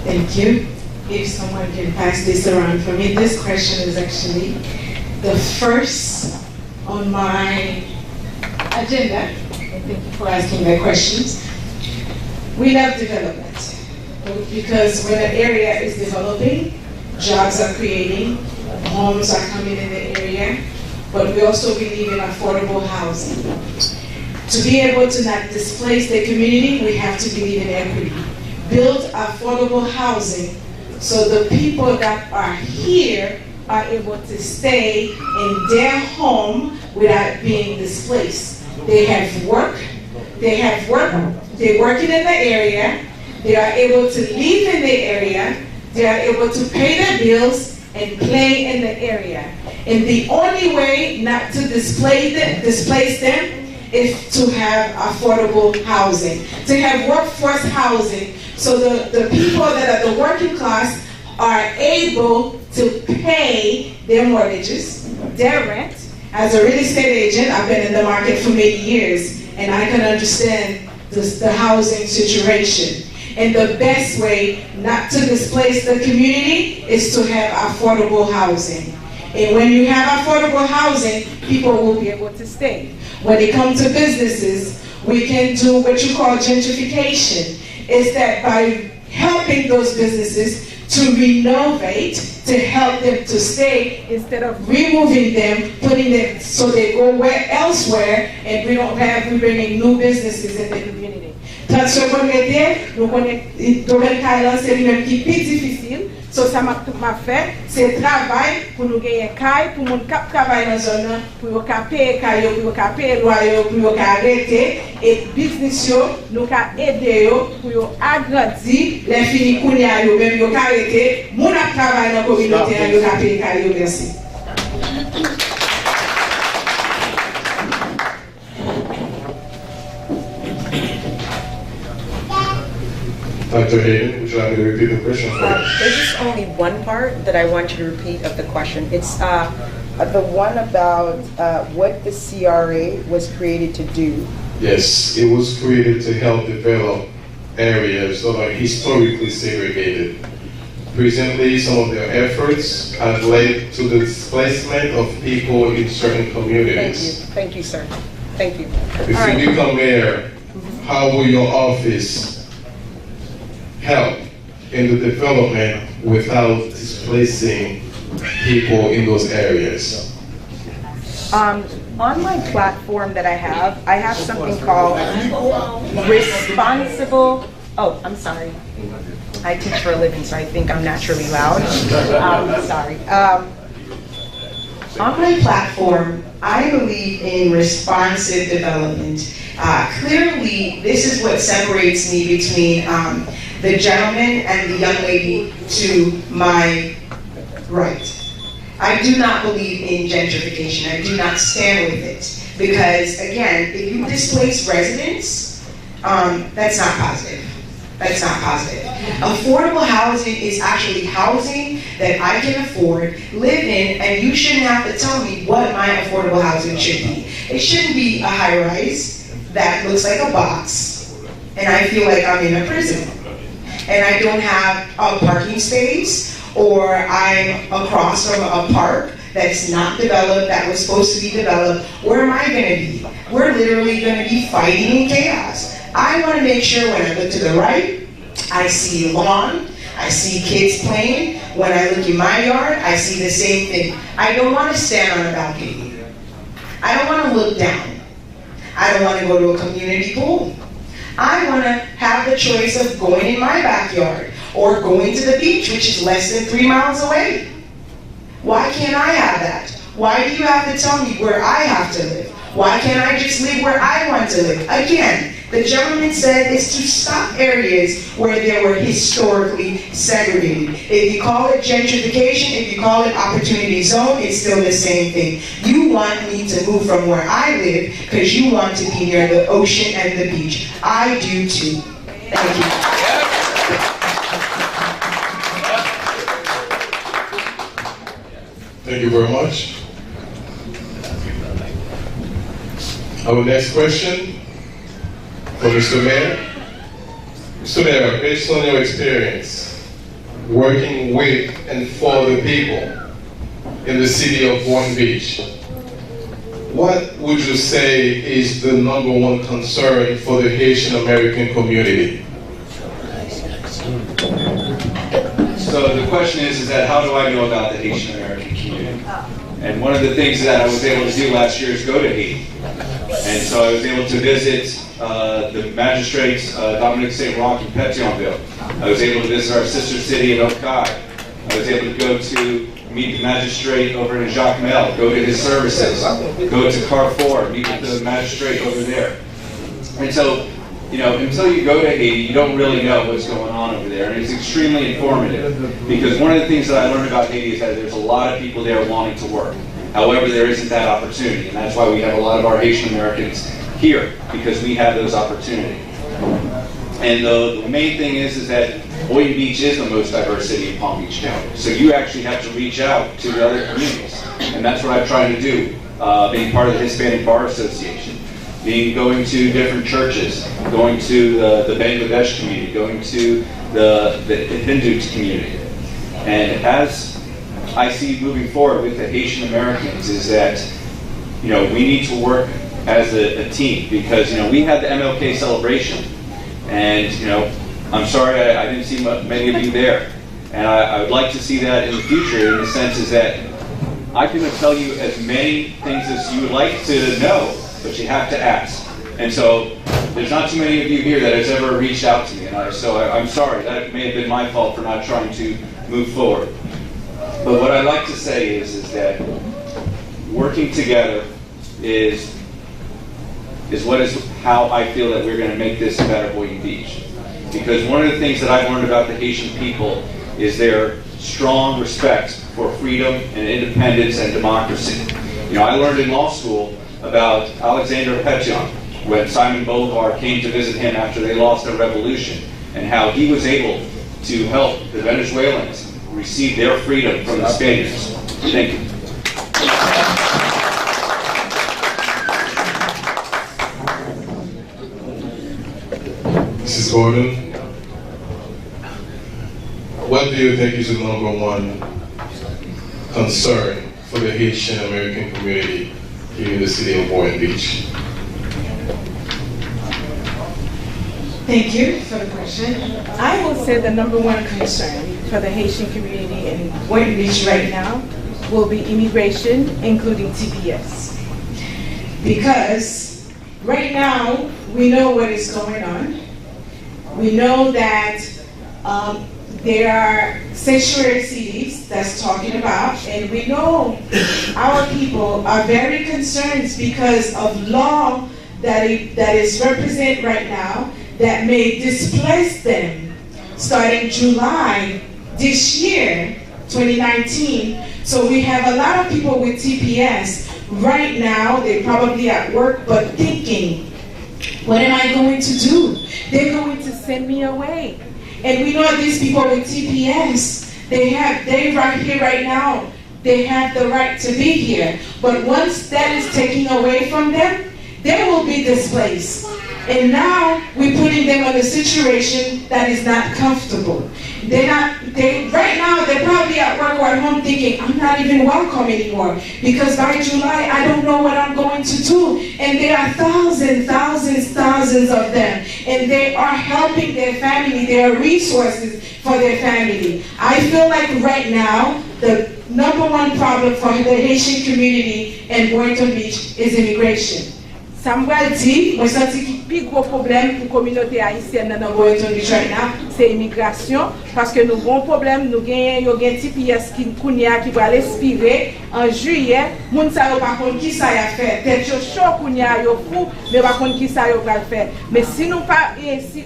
Thank you. If someone can pass this around for me, this question is actually the first on my agenda. And thank you for asking the questions. We love development because when an area is developing, jobs are creating, homes are coming in the area, but we also believe in affordable housing. To be able to not displace the community, we have to believe in equity. Build affordable housing so the people that are here are able to stay in their home without being displaced. They have work, they're working in the area, they are able to live in the area, they are able to pay their bills and play in the area. And the only way not to displace them is to have affordable housing, to have workforce housing, so the people that are the working class are able to pay their mortgages, their rent. As a real estate agent, I've been in the market for many years, and I can understand the housing situation. And the best way not to displace the community is to have affordable housing. And when you have affordable housing, people will be able to stay. When it comes to businesses, we can do what you call gentrification. Is that by helping those businesses to renovate, to help them to stay, instead of removing them, putting them so they go elsewhere, and we bringing new businesses in the community. Transformer nous connaissons le domaine Thailand, c'est lui-même qui est plus difficile. So ça m'a fait, c'est travail pour nous gagner caille, pour mon cap travail dans la zone, pour payer caille, pour payer loyer, pour arrêter, et business nous aider pour agrandir les finis kounia yo même yo arrêter, mon travail dans la communauté yo payer caille. Merci. Dr. Hayden, would you like me to repeat the question for you? There's just only one part that I want you to repeat of the question. It's the one about what the CRA was created to do. Yes, it was created to help develop areas that are historically segregated. Presently, some of their efforts have led to the displacement of people in certain communities. Thank you, sir. Thank you. If you become mayor, how will your office help in the development without displacing people in those areas? On my platform that I have something called responsible. Oh, I'm sorry. I teach for a living, so I think I'm naturally loud. Sorry. On my platform, I believe in responsive development. Clearly, this is what separates me between the gentleman and the young lady to my right. I do not believe in gentrification. I do not stand with it. Because, again, if you displace residents, that's not positive. That's not positive. Affordable housing is actually housing that I can afford, live in, and you shouldn't have to tell me what my affordable housing should be. It shouldn't be a high-rise that looks like a box, and I feel like I'm in a prison. And I don't have a parking space, or I'm across from a park that's not developed, that was supposed to be developed. Where am I gonna be? We're literally gonna be fighting in chaos. I wanna make sure when I look to the right, I see lawn, I see kids playing. When I look in my yard, I see the same thing. I don't wanna stand on a balcony. I don't wanna look down. I don't wanna go to a community pool. I want to have the choice of going in my backyard or going to the beach, which is less than 3 miles away. Why can't I have that? Why do you have to tell me where I have to live? Why can't I just live where I want to live? Again, the gentleman said it's to stop areas where they were historically segregated. If you call it gentrification, if you call it opportunity zone, it's still the same thing. You want me to move from where I live because you want to be near the ocean and the beach. I do too. Thank you. Thank you very much. Our next question for Mr. Mayor. Mr. Mayor, based on your experience working with and for the people in the city of Boynton Beach, what would you say is the #1 concern for the Haitian American community? So the question is that how do I know about the Haitian American community? And one of the things that I was able to do last year is go to Haiti. And so I was able to visit the magistrates, Dominique St. Roch in Pétionville. I was able to visit our sister city in Okai. I was able to go to meet the magistrate over in Jacmel, go to his services, go to Carrefour, meet with the magistrate over there. And so, you know, until you go to Haiti, you don't really know what's going on over there. And it's extremely informative because one of the things that I learned about Haiti is that there's a lot of people there wanting to work. However, there isn't that opportunity, and that's why we have a lot of our Haitian Americans here, because we have those opportunities. And the main thing is that Boynton Beach is the most diverse city in Palm Beach County. So you actually have to reach out to the other communities, and that's what I'm trying to do, being part of the Hispanic Bar Association, going to different churches, going to the Bangladesh community, going to the Hindu community. And as I see moving forward with the Haitian Americans is that, you know, we need to work as a team because, you know, we had the MLK celebration and, you know, I'm sorry I didn't see many of you there. And I would like to see that in the future in the sense is that I can tell you as many things as you would like to know, but you have to ask. And so there's not too many of you here that has ever reached out to me. And I'm sorry, that may have been my fault for not trying to move forward. But what I'd like to say is that working together is how I feel that we're going to make this a better Boynton Beach. Because one of the things that I've learned about the Haitian people is their strong respect for freedom and independence and democracy. You know, I learned in law school about Alexander Pétion when Simon Bolivar came to visit him after they lost their revolution and how he was able to help the Venezuelans receive their freedom from the Spaniards. Thank you. Mrs. Gordon, what do you think is the #1 concern for the Haitian American community here in the city of Boynton Beach? Thank you for the question. I will say the #1 concern for the Haitian community in Boynton Beach right now will be immigration, including TPS. Because right now, we know what is going on. We know that there are sanctuary cities that's talking about, and we know our people are very concerned because of law that is represented right now that may displace them starting July this year, 2019. So we have a lot of people with TPS right now. They're probably at work, but thinking, what am I going to do? They're going to send me away. And we know these people with TPS, they right here right now, they have the right to be here. But once that is taken away from them, they will be displaced. And now we're putting them in a situation that is not comfortable. Right now they're probably at work or at home thinking, I'm not even welcome anymore because by July I don't know what I'm going to do. And there are thousands of them, and they are helping their family. There are resources for their family. I feel like right now the #1 problem for the Haitian community in Boynton Beach is immigration. Ça m'a dit, moi senti que le plus gros problème pour la communauté haïtienne dans Boynton du China, c'est l'immigration. Parce que nous avons un problème, nous avons un type qui va l'expirer en juillet. Les gens ne savent pas qui ça a fait. Peut-être chaud, mais par contre qui ça va faire. Mais si nous pas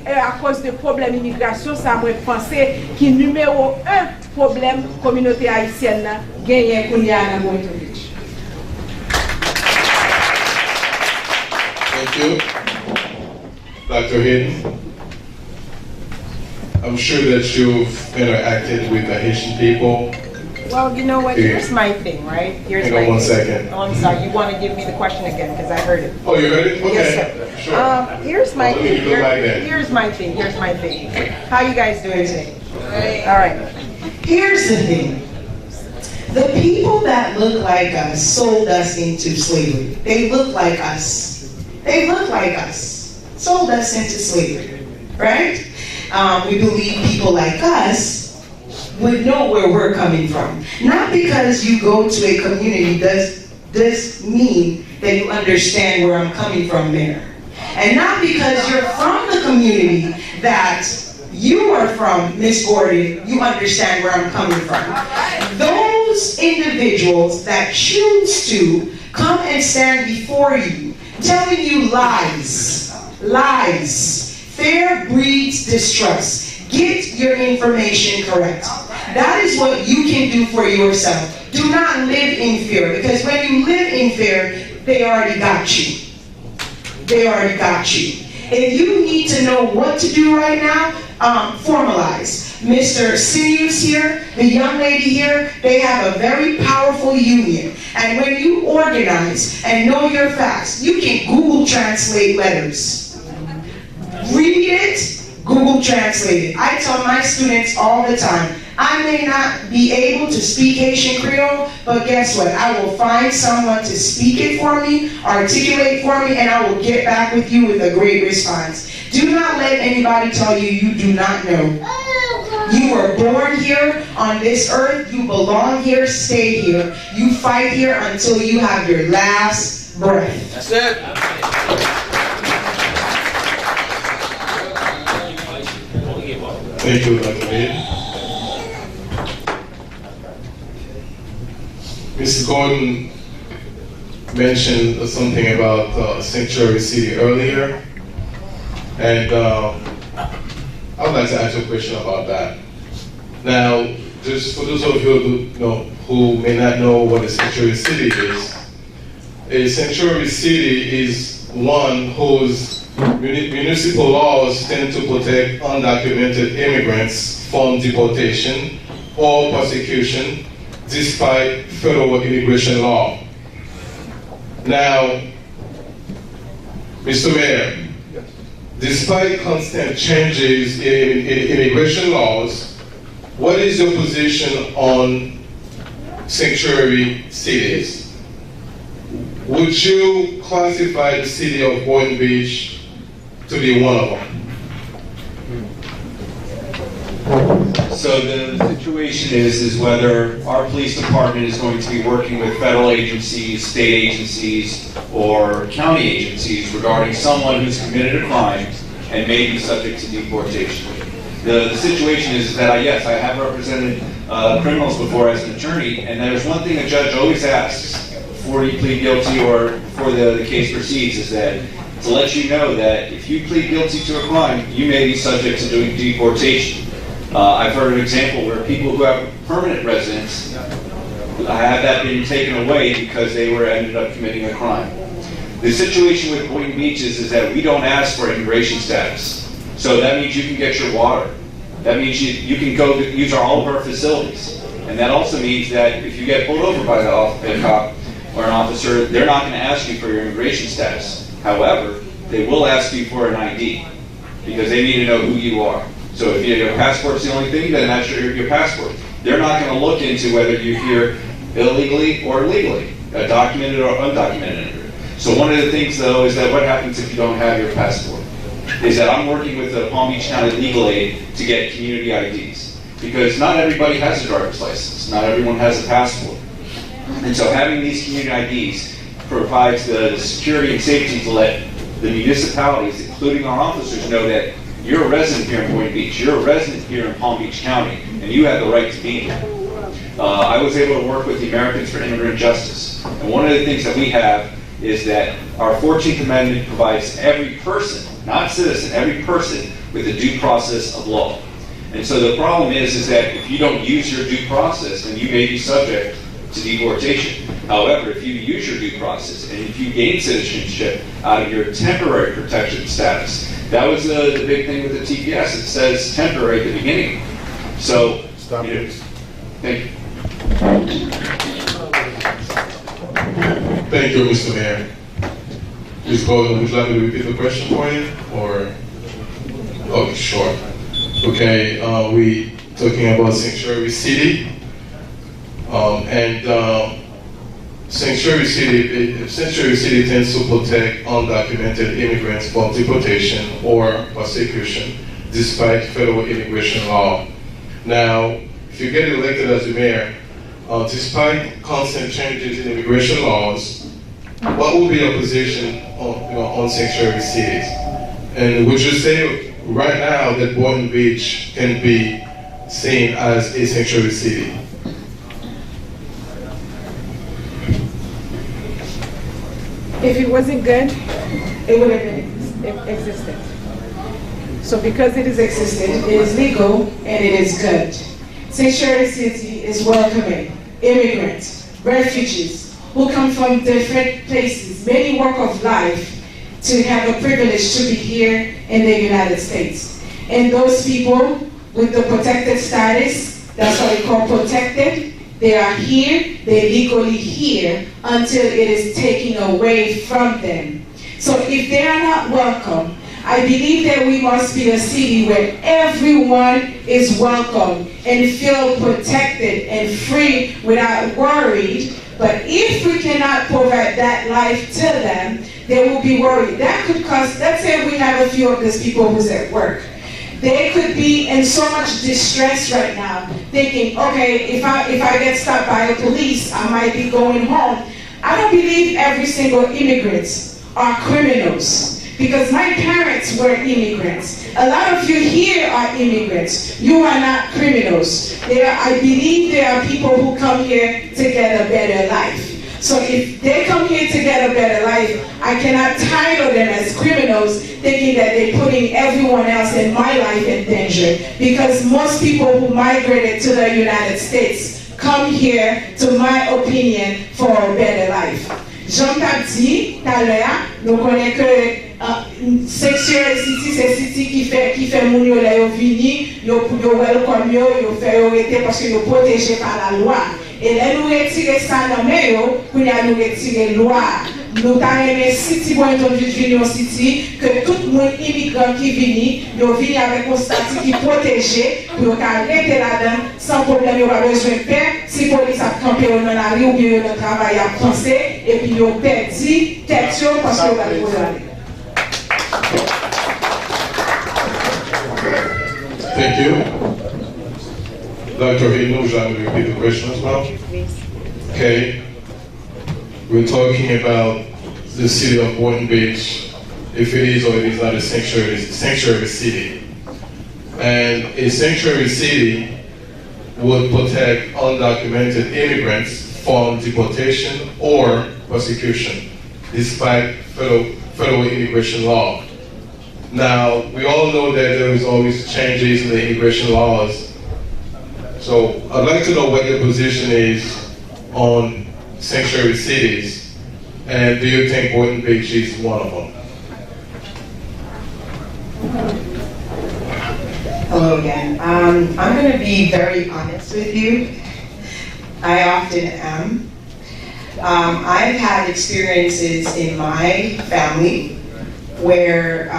à cause de problème d'immigration, ça me penser que numéro 1 problème communauté haïtienne gagne dans Boynton Beach. Thank you, Dr. Hayden. I'm sure that you've interacted with the Haitian people. Well, you know what? Here's my thing, right? Here's Hang on one second. Oh, I'm sorry. You want to give me the question again because I heard it. Oh, you heard it? Okay. Yes, sir. Sure. Here's my thing. Here's my thing. Here's my thing. How you guys doing today? All right. Here's the thing. The people that look like us sold us into slavery. They look like us. They look like us. Sold us into slavery, right? We believe people like us would know where we're coming from. Not because you go to a community does mean that you understand where I'm coming from there. And not because you're from the community that you are from, Miss Gordon, you understand where I'm coming from. Those individuals that choose to come and stand before you, telling you lies, fear breeds distrust. Get your information correct. That is what you can do for yourself. Do not live in fear, because when you live in fear, they already got you. They already got you. If you need to know what to do right now, formalize. Mr. Sinews here, the young lady here, they have a very powerful union. And when you organize and know your facts, you can Google translate letters. Read it, Google translate it. I tell my students all the time, I may not be able to speak Haitian Creole, but guess what? I will find someone to speak it for me, articulate for me, and I will get back with you with a great response. Do not let anybody tell you you do not know. You were born here on this earth. You belong here. Stay here. You fight here until you have your last breath. That's it. Thank you, Dr. Hayden. Mrs. Gordon mentioned something about Sanctuary City earlier, and I would like to ask you a question about that. Now, just for those of you who may not know what a Sanctuary City is, a Sanctuary City is one whose municipal laws tend to protect undocumented immigrants from deportation or persecution despite federal immigration law. Now, Mr. Mayor, despite constant changes in immigration laws, what is your position on sanctuary cities? Would you classify the city of Boynton Beach to be one of them? So the situation is whether our police department is going to be working with federal agencies, state agencies, or county agencies regarding someone who's committed a crime and may be subject to deportation. The situation is that, yes, I have represented criminals before as an attorney, and there's one thing a judge always asks before you plead guilty or before the case proceeds, is that to let you know that if you plead guilty to a crime, you may be subject to doing deportation. I've heard an example where people who have permanent residence have that being taken away because they ended up committing a crime. The situation with Boynton Beach is that we don't ask for immigration status. So that means you can get your water. That means you can go use all of our facilities. And that also means that if you get pulled over by a cop or an officer, they're not going to ask you for your immigration status. However, they will ask you for an ID because they need to know who you are. So if your passport's the only thing, then that's your passport. They're not going to look into whether you're here illegally or legally, documented or undocumented. So one of the things, though, is that what happens if you don't have your passport? Is that I'm working with the Palm Beach County Legal Aid to get community IDs. Because not everybody has a driver's license. Not everyone has a passport. And so having these community IDs provides the security and safety to let the municipalities, including our officers, know that you're a resident here in Boynton Beach, you're a resident here in Palm Beach County, and you have the right to be here. I was able to work with the Americans for Immigrant Justice, and one of the things that we have is that our 14th Amendment provides every person, not citizen, every person with a due process of law. And so the problem is that if you don't use your due process, then you may be subject to deportation. However, if you use your due process and if you gain citizenship out of your temporary protection status, that was the big thing with the TPS. It says temporary at the beginning. So, Stop, please. Thank you. Thank you, Mr. Mayor. Ms. Golden, would you like me to repeat the question for you, or? Okay, sure. Okay, we talking about Sanctuary City, Sanctuary City tends to protect undocumented immigrants from deportation or persecution, despite federal immigration law. Now, if you get elected as the mayor, despite constant changes in immigration laws, what will be your position on sanctuary cities? And would you say right now that Boynton Beach can be seen as a sanctuary city? If it wasn't good, it would have been existent. So because it is existent, it is legal, and it is good. Sanctuary City is welcoming immigrants, refugees, who come from different places, many walk of life, to have a privilege to be here in the United States. And those people with the protected status, that's what we call protected, they are here, they're legally here until it is taken away from them. So if they are not welcome, I believe that we must be a city where everyone is welcome and feel protected and free without worried. But if we cannot provide that life to them, they will be worried. That could cause, let's say we have a few of these people who's at work. They could be in so much distress right now, thinking, okay, if I get stopped by the police, I might be going home. I don't believe every single immigrants are criminals, because my parents were immigrants. A lot of you here are immigrants. You are not criminals. I believe there are people who come here to get a better life. So if they come here to get a better life, I cannot title them as criminals, thinking that they're putting everyone else in my life in danger. Because most people who migrated to the United States come here, to my opinion, for a better life. Jean-Pierre dit tout à l'heure, nous connaissons que Sanctuary City, c'est city qui fait moun yo la yo vini, yo welcome yo fait yo rete parce que yo protégé par la loi. Et là nous retirer ça dans mais yo, pour nous retirer loi. Nous ta aimé city Boynton vini au city que tout monde immigrant qui vini, yo vini avec un statut qui protégé pour arrêter là-dedans sans problème, yo pas besoin de paix. Si police a campé dans la rue ou bien le travail a pensé et puis yo perdu tête yo parce que yo va aller. Thank you. Dr. Hayden, would you like me to repeat the question as well? Okay. We're talking about the city of Boynton Beach, if it is or it is not a sanctuary city. And a sanctuary city would protect undocumented immigrants from deportation or persecution, despite federal immigration law. Now, we all know that there is always changes in the immigration laws. So I'd like to know what your position is on sanctuary cities, and do you think Boynton Beach is one of them? Hello again. I'm going to be very honest with you. I often am. I've had experiences in my family where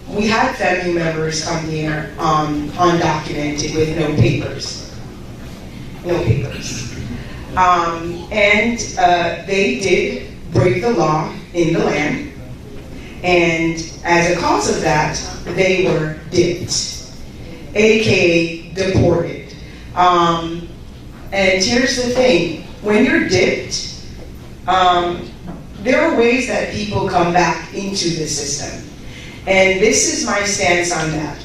we had family members come here undocumented with no papers. No papers. And they did break the law in the land. And as a cause of that, they were dipped, aka deported. And here's the thing, when you're dipped, there are ways that people come back into the system. And this is my stance on that.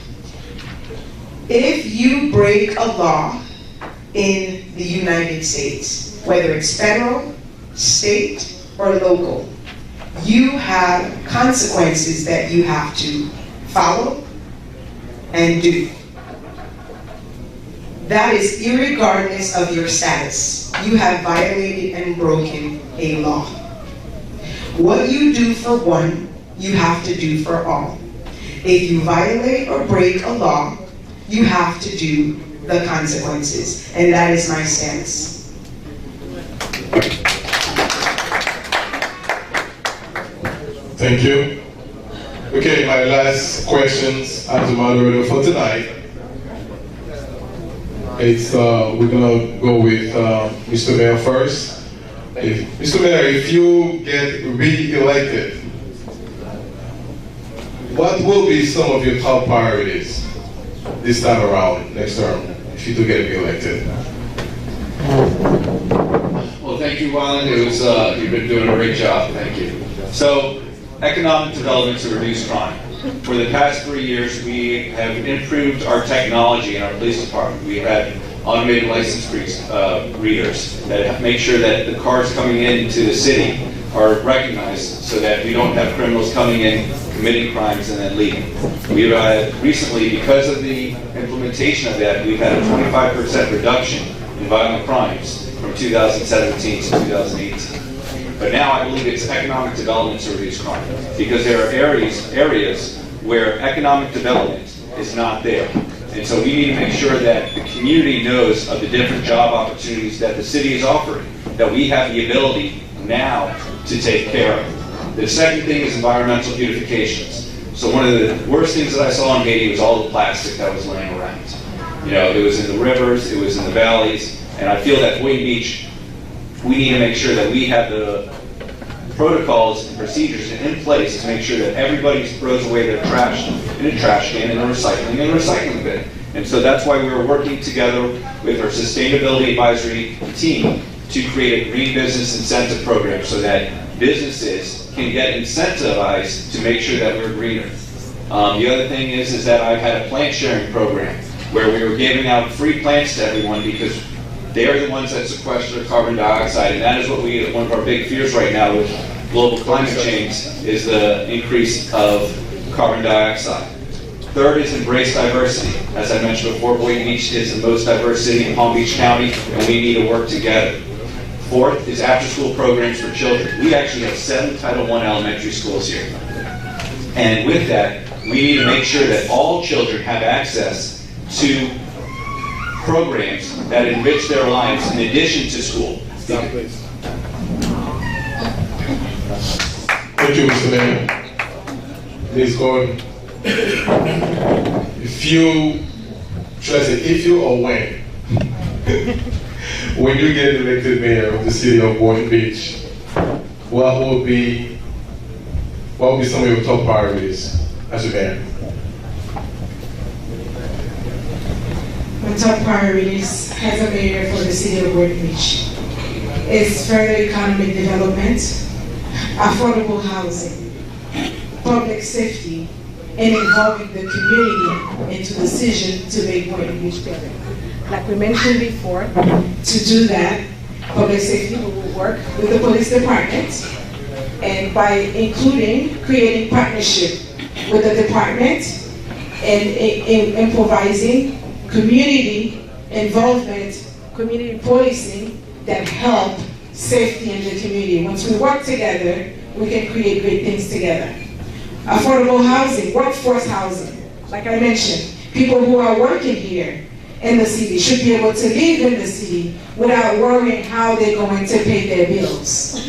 If you break a law in the United States, whether it's federal, state, or local, you have consequences that you have to follow and do. That is irregardless of your status. You have violated and broken a law. What you do for one, you have to do for all. If you violate or break a law, you have to do the consequences. And that is my stance. Thank you. Okay, my last questions as a moderator for tonight. We're gonna go with Mr. Mayor first. Mr. Mayor, if you get re-elected, what will be some of your top priorities this time around, next term, if you do get re-elected? Well, thank you, Wyland. You've been doing a great job. Thank you. So, economic development to reduce crime. For the past 3 years, we have improved our technology in our police department. We had automated license readers that make sure that the cars coming into the city are recognized so that we don't have criminals coming in, committing crimes, and then leaving. We've recently, because of the implementation of that, we've had a 25% reduction in violent crimes from 2017 to 2018. But now I believe it's economic development to reduce crime, because there are areas where economic development is not there. And so we need to make sure that the community knows of the different job opportunities that the city is offering, that we have the ability now to take care of. The second thing is environmental beautifications. So one of the worst things that I saw in Haiti was all the plastic that was laying around. You know, it was in the rivers, it was in the valleys, and I feel that Boynton Beach, we need to make sure that we have the protocols and procedures in place to make sure that everybody throws away their trash in a trash can and a recycling bin. And so that's why we're working together with our Sustainability Advisory team to create a green business incentive program so that businesses can get incentivized to make sure that we're greener. The other thing is that I've had a plant sharing program where we were giving out free plants to everyone because they are the ones that sequester carbon dioxide, and that is what one of our big fears right now with global climate change is the increase of carbon dioxide. Third is embrace diversity. As I mentioned before, Boynton Beach is the most diverse city in Palm Beach County, and we need to work together. Fourth is after-school programs for children. We actually have 7 Title I elementary schools here. And with that, we need to make sure that all children have access to programs that enrich their lives in addition to school. Thank you, Mr. Mayor. Ms. Gordon, if you or when you get elected mayor of the city of Boynton Beach, what will be some of your top priorities as a mayor? My top priorities as a mayor for the city of Boynton Beach is further economic development, affordable housing, public safety, and involving the community into decisions to make Boynton Beach better. Like we mentioned before, to do that, public safety will work with the police department, and by including creating partnership with the department and improvising community involvement, community policing that help safety in the community. Once we work together, we can create great things together. Affordable housing, workforce housing. Like I mentioned, people who are working here in the city should be able to live in the city without worrying how they're going to pay their bills.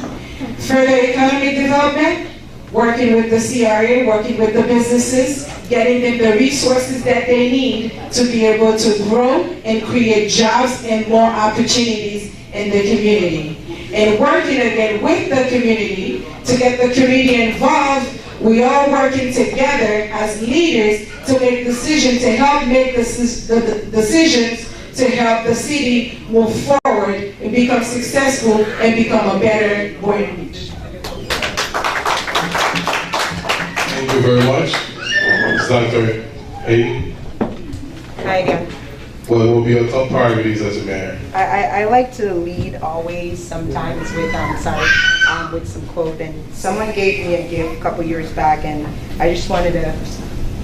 Further economic development, working with the CRA, working with the businesses, getting them the resources that they need to be able to grow and create jobs and more opportunities in the community. And working again with the community to get the community involved. We are working together as leaders to make decisions, to help make the decisions to help the city move forward and become successful and become a better Boynton Beach. you very much. It's Dr. Hayden. Hi again. What will be your top priorities as a mayor? I like to lead always, sometimes with with some quote. And someone gave me a gift a couple years back, and I just wanted to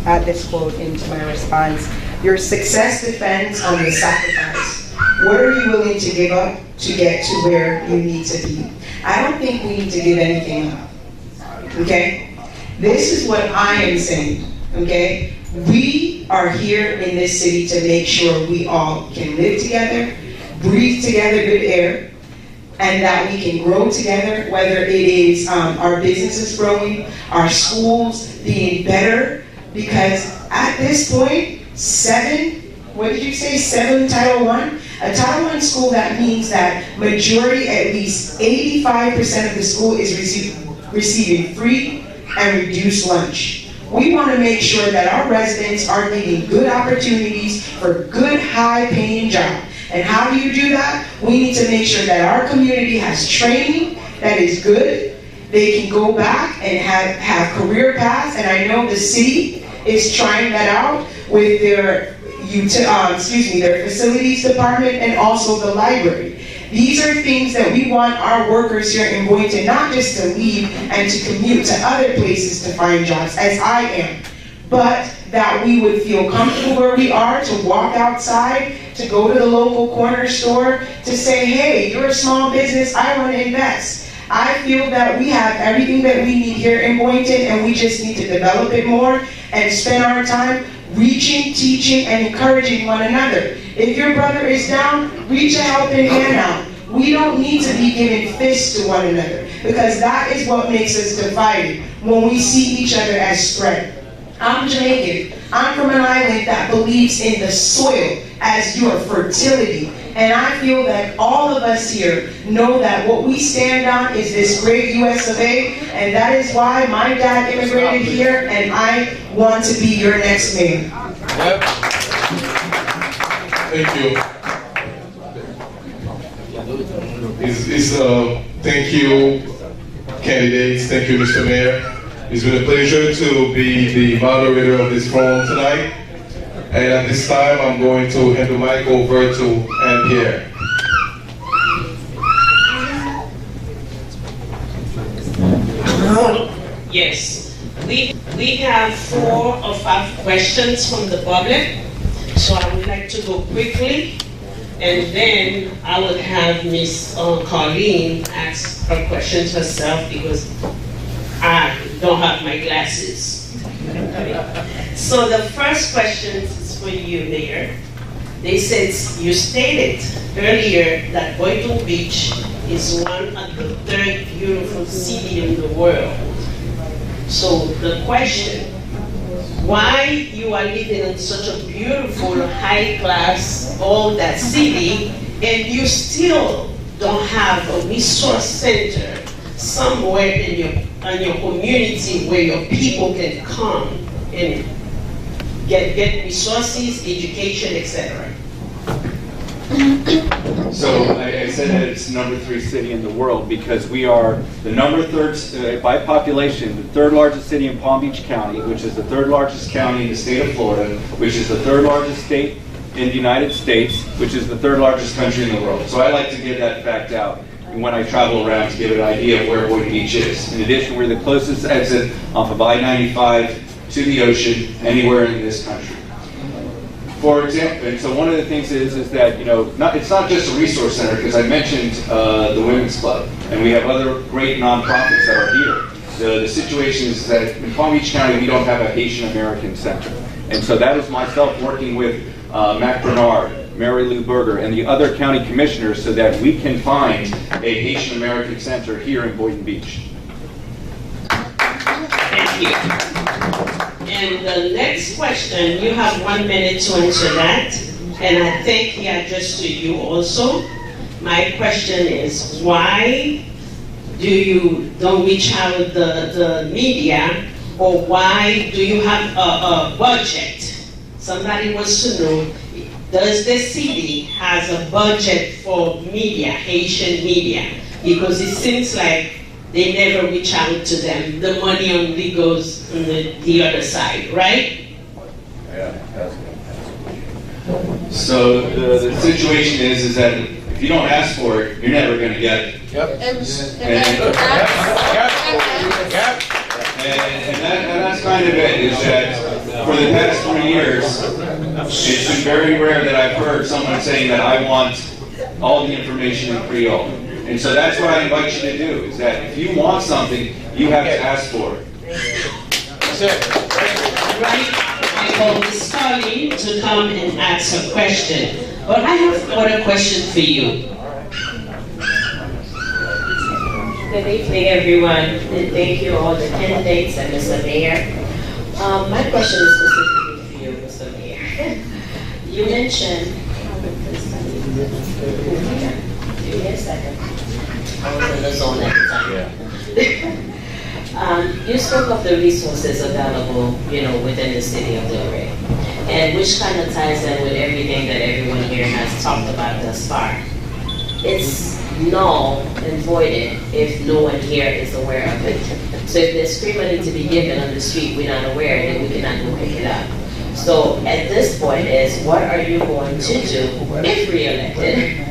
add this quote into my response. Your success depends on your sacrifice. What are you willing to give up to get to where you need to be? I don't think we need to give anything up. Okay? This is what I am saying. Okay? We are here in this city to make sure we all can live together, breathe together good air, and that we can grow together, whether it is our businesses growing, our schools being better, because at this point, 7 Title I? A Title I school, that means that majority, at least 85% of the school is receiving free and reduced lunch. We want to make sure that our residents are getting good opportunities for good, high-paying jobs. And how do you do that? We need to make sure that our community has training that is good. They can go back and have career paths. And I know the city is trying that out with their facilities department and also the library. These are things that we want our workers here in Boynton not just to leave and to commute to other places to find jobs, as I am, but that we would feel comfortable where we are, to walk outside, to go to the local corner store, to say, hey, you're a small business, I want to invest. I feel that we have everything that we need here in Boynton, and we just need to develop it more and spend our time reaching, teaching, and encouraging one another. If your brother is down, reach a helping hand out. We don't need to be giving fists to one another, because that is what makes us divided, when we see each other as threat. I'm Jamaican. I'm from an island that believes in the soil as your fertility. And I feel that all of us here know that what we stand on is this great US of A, and that is why my dad immigrated here, and I want to be your next mayor. Yep. Thank you. Thank you, candidates. Thank you, Mr. Mayor. It's been a pleasure to be the moderator of this forum tonight. And at this time, I'm going to hand the mic over to Ann Pierre. Yes, we have 4 or 5 questions from the public, so I would like to go quickly, and then I will have Miss Colleen ask her questions herself, because I don't have my glasses. So the first question is for you, Mayor. They said, you stated earlier that Boynton Beach is one of the 3rd beautiful city in the world. So the question, why you are living in such a beautiful, high-class, all that city, and you still don't have a resource center somewhere in your community where your people can come and get resources, education, etc. So I said that it's the number 3 city in the world because we are the number 3rd, by population, the 3rd largest city in Palm Beach County, which is the 3rd largest county in the state of Florida, which is the 3rd largest state in the United States, which is the 3rd largest country in the world. So I like to give that fact out when I travel around to get an idea of where Boynton Beach is. In addition, we're the closest exit off of I-95 to the ocean anywhere in this country. For example, and so one of the things is that, it's not just a resource center, because I mentioned the Women's Club, and we have other great nonprofits that are here. The situation is that in Palm Beach County, we don't have a Haitian American center. And so that is myself working with Mac Bernard, Mary Lou Berger, and the other county commissioners so that we can find a Haitian American center here in Boynton Beach. Thank you. And the next question, you have 1 minute to answer that, and I think he addressed to you also. My question is, why do you don't reach out the media, or why do you have a budget? Somebody wants to know, does the city has a budget for media, Haitian media? Because it seems like they never reach out to them. The money only goes on the other side, right? So the situation is that if you don't ask for it, you're never going to get it. And that's kind of it, is that for the past 3 years, it's been very rare that I've heard someone saying that I want all the information in Creole. And so that's what I invite you to do, is that if you want something, you have to ask for it. That's it. Right. I call Miss Colleen to come and ask a question. But I have another question for you. Good evening, everyone, and thank you all the candidates and Mr. Mayor. My question is specifically for you, Mr. Mayor. You mentioned, give me a second. I was in the zone at the time. You spoke of the resources available, within the city of Delray, and which kind of ties in with everything that everyone here has talked about thus far. It's null and voided if no one here is aware of it. So if there's free money to be given on the street, we're not aware, then we cannot go pick it up. So at this point is, what are you going to do, if re-elected,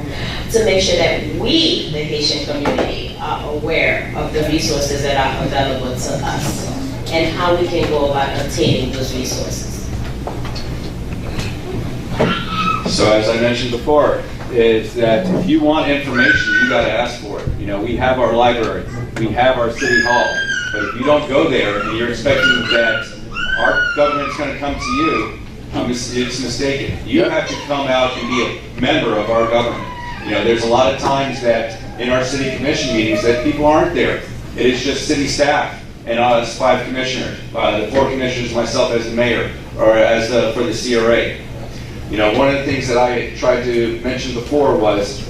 to make sure that we, the Haitian community, are aware of the resources that are available to us and how we can go about obtaining those resources? So as I mentioned before, is that if you want information, you got to ask for it. We have our library, we have our city hall, but if you don't go there and you're expecting that our government's going to come to you, it's mistaken. You have to come out and be a member of our government. There's a lot of times that in our city commission meetings that people aren't there. It is just city staff and us 5 commissioners, the 4 commissioners, myself as the mayor, or as for the CRA. One of the things that I tried to mention before was,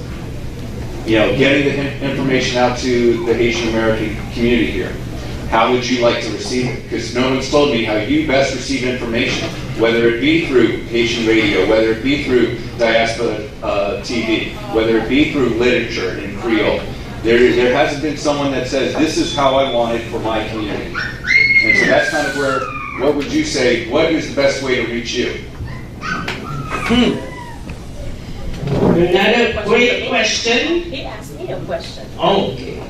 getting the information out to the Haitian American community here. How would you like to receive it? Because no one's told me how you best receive information, whether it be through Haitian radio, whether it be through Diaspora TV, whether it be through literature in Creole. There hasn't been someone that says, this is how I want it for my community. And so that's kind of where, what would you say, what is the best way to reach you? Another great question. He asked me a question. Oh, okay.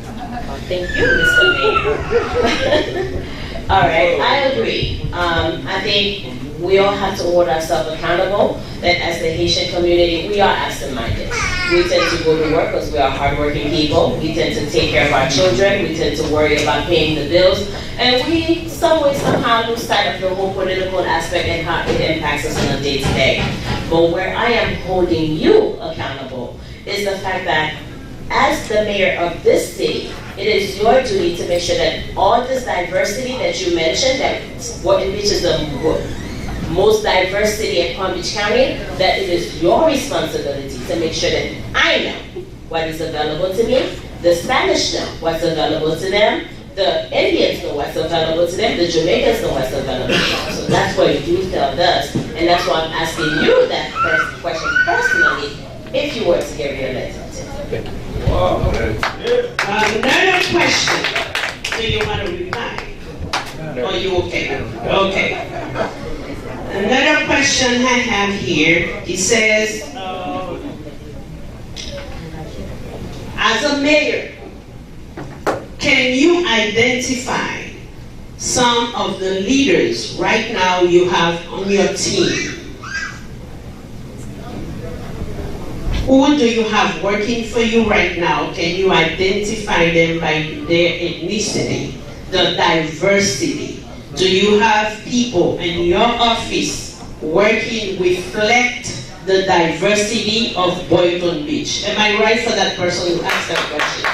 Thank you, Mr. Mayor. All right, I agree. I think we all have to hold ourselves accountable, that as the Haitian community, we are absent-minded. We tend to go to work because we are hardworking people. We tend to take care of our children. We tend to worry about paying the bills. And we, some way, somehow, lose sight of the whole political aspect and how it impacts us on a day-to-day. But where I am holding you accountable is the fact that as the mayor of this city, it is your duty to make sure that all this diversity that you mentioned, that Boynton Beach is the most diverse city in Palm Beach County, that it is your responsibility to make sure that I know what is available to me, the Spanish know what's available to them, the Indians know what's available to them, the Jamaicans know what's available to them. So that's what you tell us, and that's why I'm asking you that first question personally, if you were to get re-elected. Another question. Do you want to reply? Are you okay? Okay. Another question I have here, it says, as a mayor, can you identify some of the leaders right now you have on your team? Who do you have working for you right now? Can you identify them by their ethnicity, the diversity? Do you have people in your office working reflect the diversity of Boynton Beach? Am I right for that person who asked that question?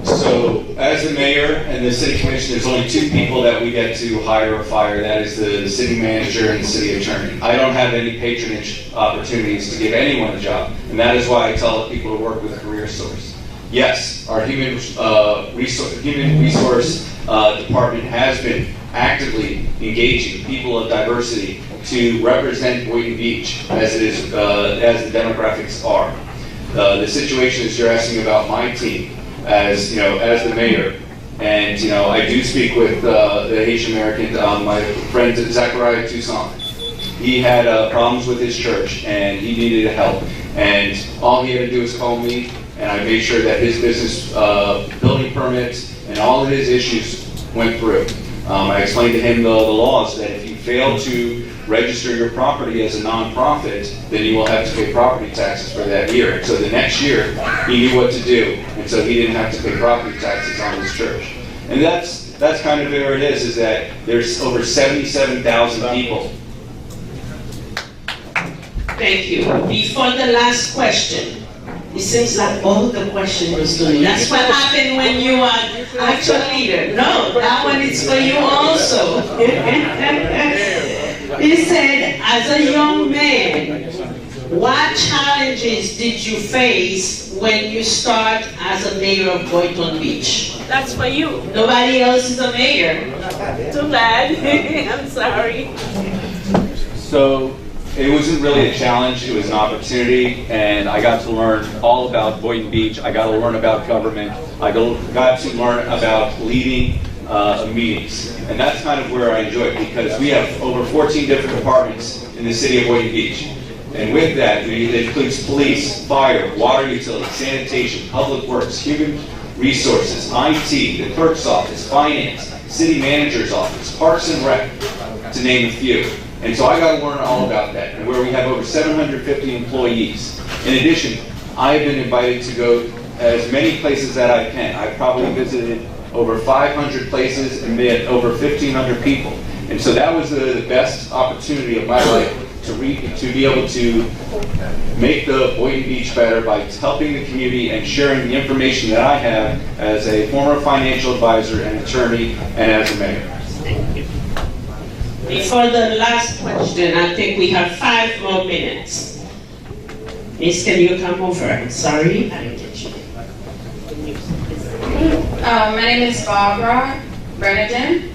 So, as the mayor and the city commission, there's only 2 people that we get to hire or fire. That is the city manager and the city attorney. I don't have any patronage opportunities to give anyone a job, and that is why I tell people to work with Career Source. Yes, our human resource department has been actively engaging people of diversity to represent Boynton Beach as it is, as the demographics are. The situation is you're asking about my team as, as the mayor. And, I do speak with the Haitian Americans, my friend Zachariah Toussaint. He had problems with his church and he needed help. And all he had to do was call me, and I made sure that his business building permits and all of his issues went through. I explained to him the laws that if you fail to register your property as a nonprofit, then you will have to pay property taxes for that year. So the next year, he knew what to do, and so he didn't have to pay property taxes on his church. And that's kind of where it is that there's over 77,000 people. Thank you. Before the last question, it seems like all the questions were doing. That's what happened when you are actual leader. No, that one is for you also. He said, as a young man, what challenges did you face when you start as a mayor of Boynton Beach? That's for you. Nobody else is a mayor. Too bad. I'm sorry. So it wasn't really a challenge, it was an opportunity, and I got to learn all about Boynton Beach. I got to learn about government. I got to learn about leading meetings. And that's kind of where I enjoy it, because we have over 14 different departments in the city of Boynton Beach. And with that, it includes police, fire, water utilities, sanitation, public works, human resources, IT, the clerk's office, finance, city manager's office, parks and rec, to name a few. And so I got to learn all about that, and where we have over 750 employees. In addition, I've been invited to go as many places that I can. I've probably visited over 500 places and met over 1,500 people. And so that was the best opportunity of my life to be able to make the Boynton Beach better by helping the community and sharing the information that I have as a former financial advisor and attorney and as a mayor. Thank you. Before the last question, I think we have 5 more minutes. Miss, can you come over? Sorry, I didn't get you. My name is Barbara Bernardin.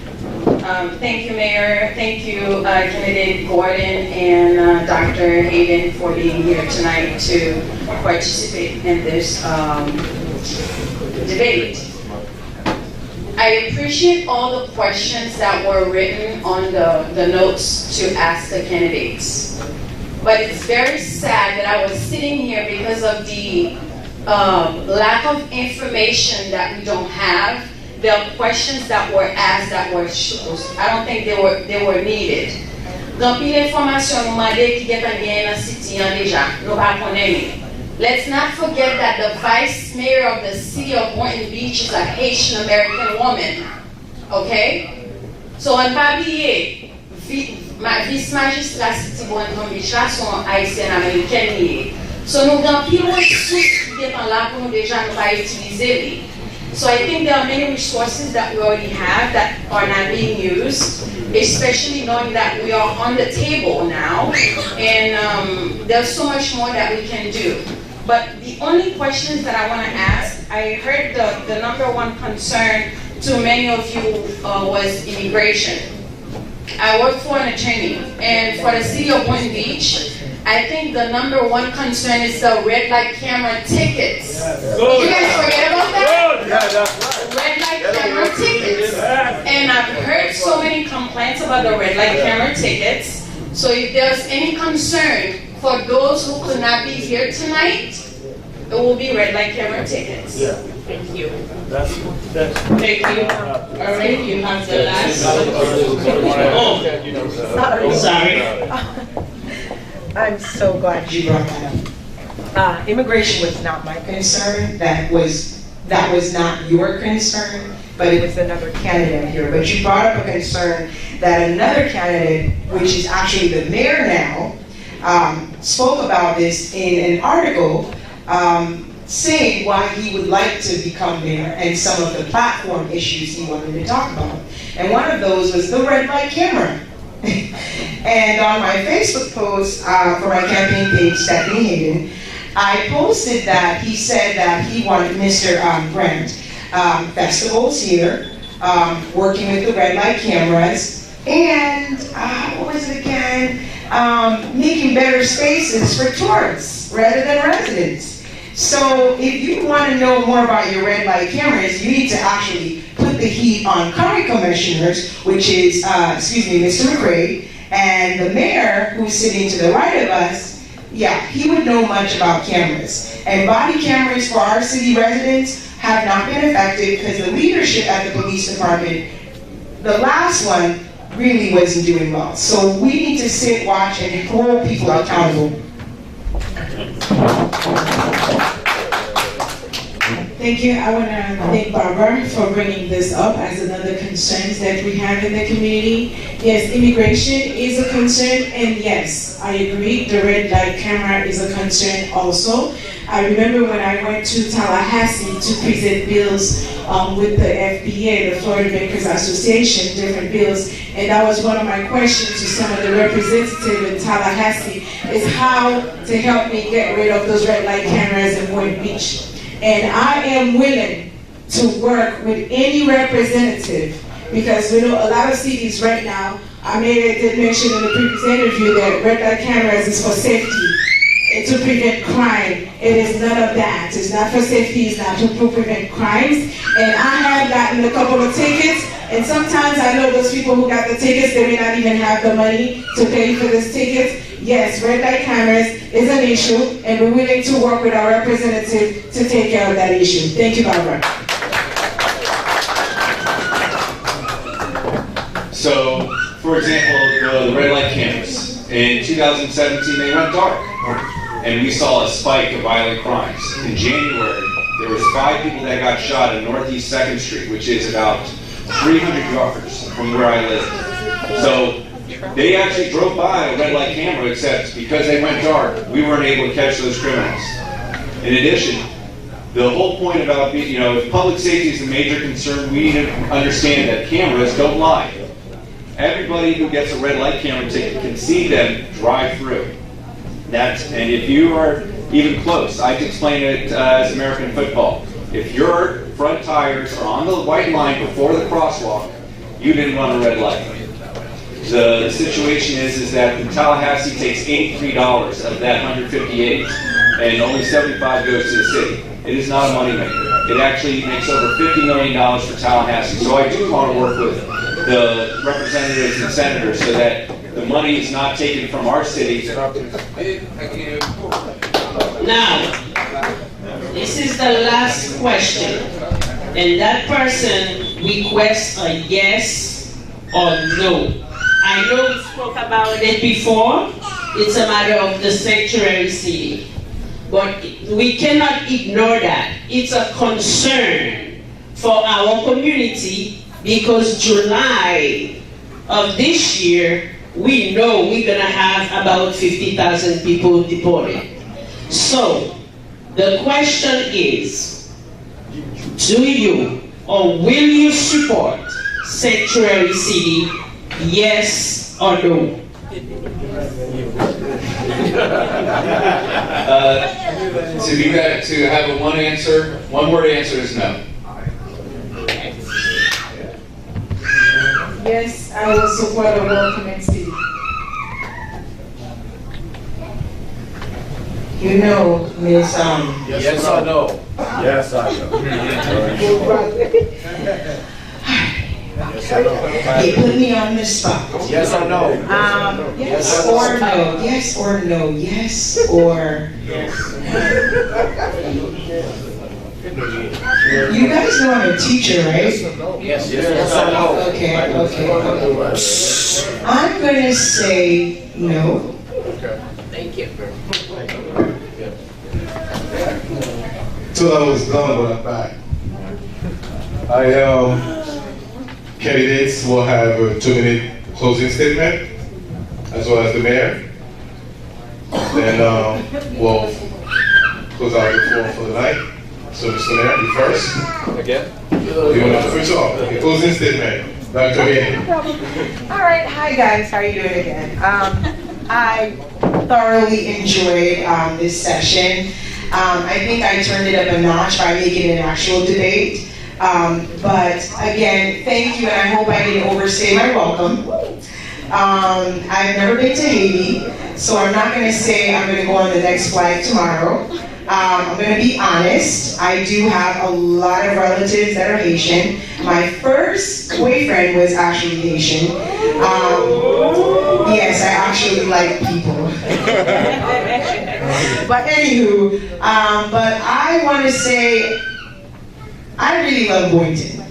Thank you, Mayor. Thank you, candidate Gordon and Dr. Hayden for being here tonight to participate in this debate. I appreciate all the questions that were written on the notes to ask the candidates. But it's very sad that I was sitting here because of the lack of information that we don't have. There are questions that were asked that were, I don't think they were needed. Dans pile information nous mande qui est gagné dans city déjà, nous pas connaître. Let's not forget that the vice mayor of the city of Boynton Beach is a Haitian American woman. Okay? So on pas oublier, vice magistrat city Boynton Beach là sont haïtienne américaine. So nous avons pile ressources qui sont là pour nous déjà nous pas utiliser. So I think there are many resources that we already have that are not being used, especially knowing that we are on the table now, and there's so much more that we can do. But the only questions that I want to ask, I heard the number one concern to many of you was immigration. I work for an attorney, and for the city of Boynton Beach, I think the number one concern is the red light camera tickets. You guys forget about that? Yeah, that's right. Red light camera tickets. And I've heard so many complaints about the red light camera tickets. So if there's any concern for those who could not be here tonight, it will be red light camera tickets. Yeah. Thank you. That's Thank you. All right, you have the last. Oh, sorry. I'm so glad you brought that up. Immigration was not my concern. That was not your concern, but it was another candidate here. But you brought up a concern that another candidate, which is actually the mayor now, spoke about this in an article saying why he would like to become mayor and some of the platform issues he wanted to talk about. And one of those was the red light camera. And on my Facebook post for my campaign page, Stephanie Hayden, I posted that he said that he wanted Mr. Grant festivals here, working with the red light cameras, and what was it again? Making better spaces for tourists rather than residents. So if you want to know more about your red light cameras, you need to actually put the heat on county commissioners, which is, Mr. McRae, and the mayor, who's sitting to the right of us. Yeah, he would know much about cameras. And body cameras for our city residents have not been effective because the leadership at the police department, the last one, really wasn't doing well. So we need to sit, watch, and hold people accountable. Thank you. I want to thank Barbara for bringing this up as another concern that we have in the community. Yes, immigration is a concern, and yes, I agree, the red light camera is a concern also. I remember when I went to Tallahassee to present bills with the FBA, the Florida Bankers Association, different bills, and that was one of my questions to some of the representatives in Tallahassee, is how to help me get rid of those red light cameras in Boynton Beach. And I am willing to work with any representative, because we know a lot of cities right now, I did mention in the previous interview that red light cameras is for safety and to prevent crime. It is none of that. It's not for safety, it's not to prevent crimes. And I have gotten a couple of tickets, and sometimes I know those people who got the tickets, they may not even have the money to pay for these tickets. Yes, red light cameras is an issue, and we're willing to work with our representative to take care of that issue. Thank you, Barbara. So, for example, the red light cameras. In 2017, they went dark, and we saw a spike of violent crimes. In January, there was 5 people that got shot in Northeast 2nd Street, which is about 300 yards from where I live. So, they actually drove by a red light camera, except because they went dark, we weren't able to catch those criminals. In addition, the whole point about, if public safety is a major concern, we need to understand that cameras don't lie. Everybody who gets a red light camera ticket can see them drive through. And if you are even close, I can explain it as American football. If your front tires are on the white line before the crosswalk, you didn't run a red light. The situation is that the Tallahassee takes $83 of that 158, and only 75 goes to the city. It is not a moneymaker. It actually makes over $50 million for Tallahassee. So I do want to work with the representatives and senators so that the money is not taken from our city. Now, this is the last question, and that person requests a yes or no. I know we spoke about it before. It's a matter of the sanctuary city. But we cannot ignore that. It's a concern for our community, because July of this year, we know we're going to have about 50,000 people deported. So, the question is, do you or will you support sanctuary city? Yes or no? To have a one word answer is no. Yes, I will support a welcoming city. You know, Miss Yes or no? Yes or no? They put me on the spot. Yes or no? Yes or no? Yes or no? Yes or You guys know I'm a teacher, right? Yes. Yes or no? Okay. I'm gonna say no. Thank you. Till I was done, but I'm back. Candidates will have a 2-minute closing statement, as well as the mayor. Then we'll close out the floor for the night. So, Mr. Mayor, you first. Again? You want to first off, the closing statement. Dr. Hayden. All right, hi guys, how are you doing again? I thoroughly enjoyed this session. I think I turned it up a notch by making an actual debate. But again, thank you, and I hope I didn't overstay my welcome. I've never been to Haiti, so I'm not going to say I'm going to go on the next flight tomorrow. I'm going to be honest. I do have a lot of relatives that are Haitian. My first boyfriend was actually Haitian. Yes, I actually like people. But anywho, but I want to say, I really love Boynton.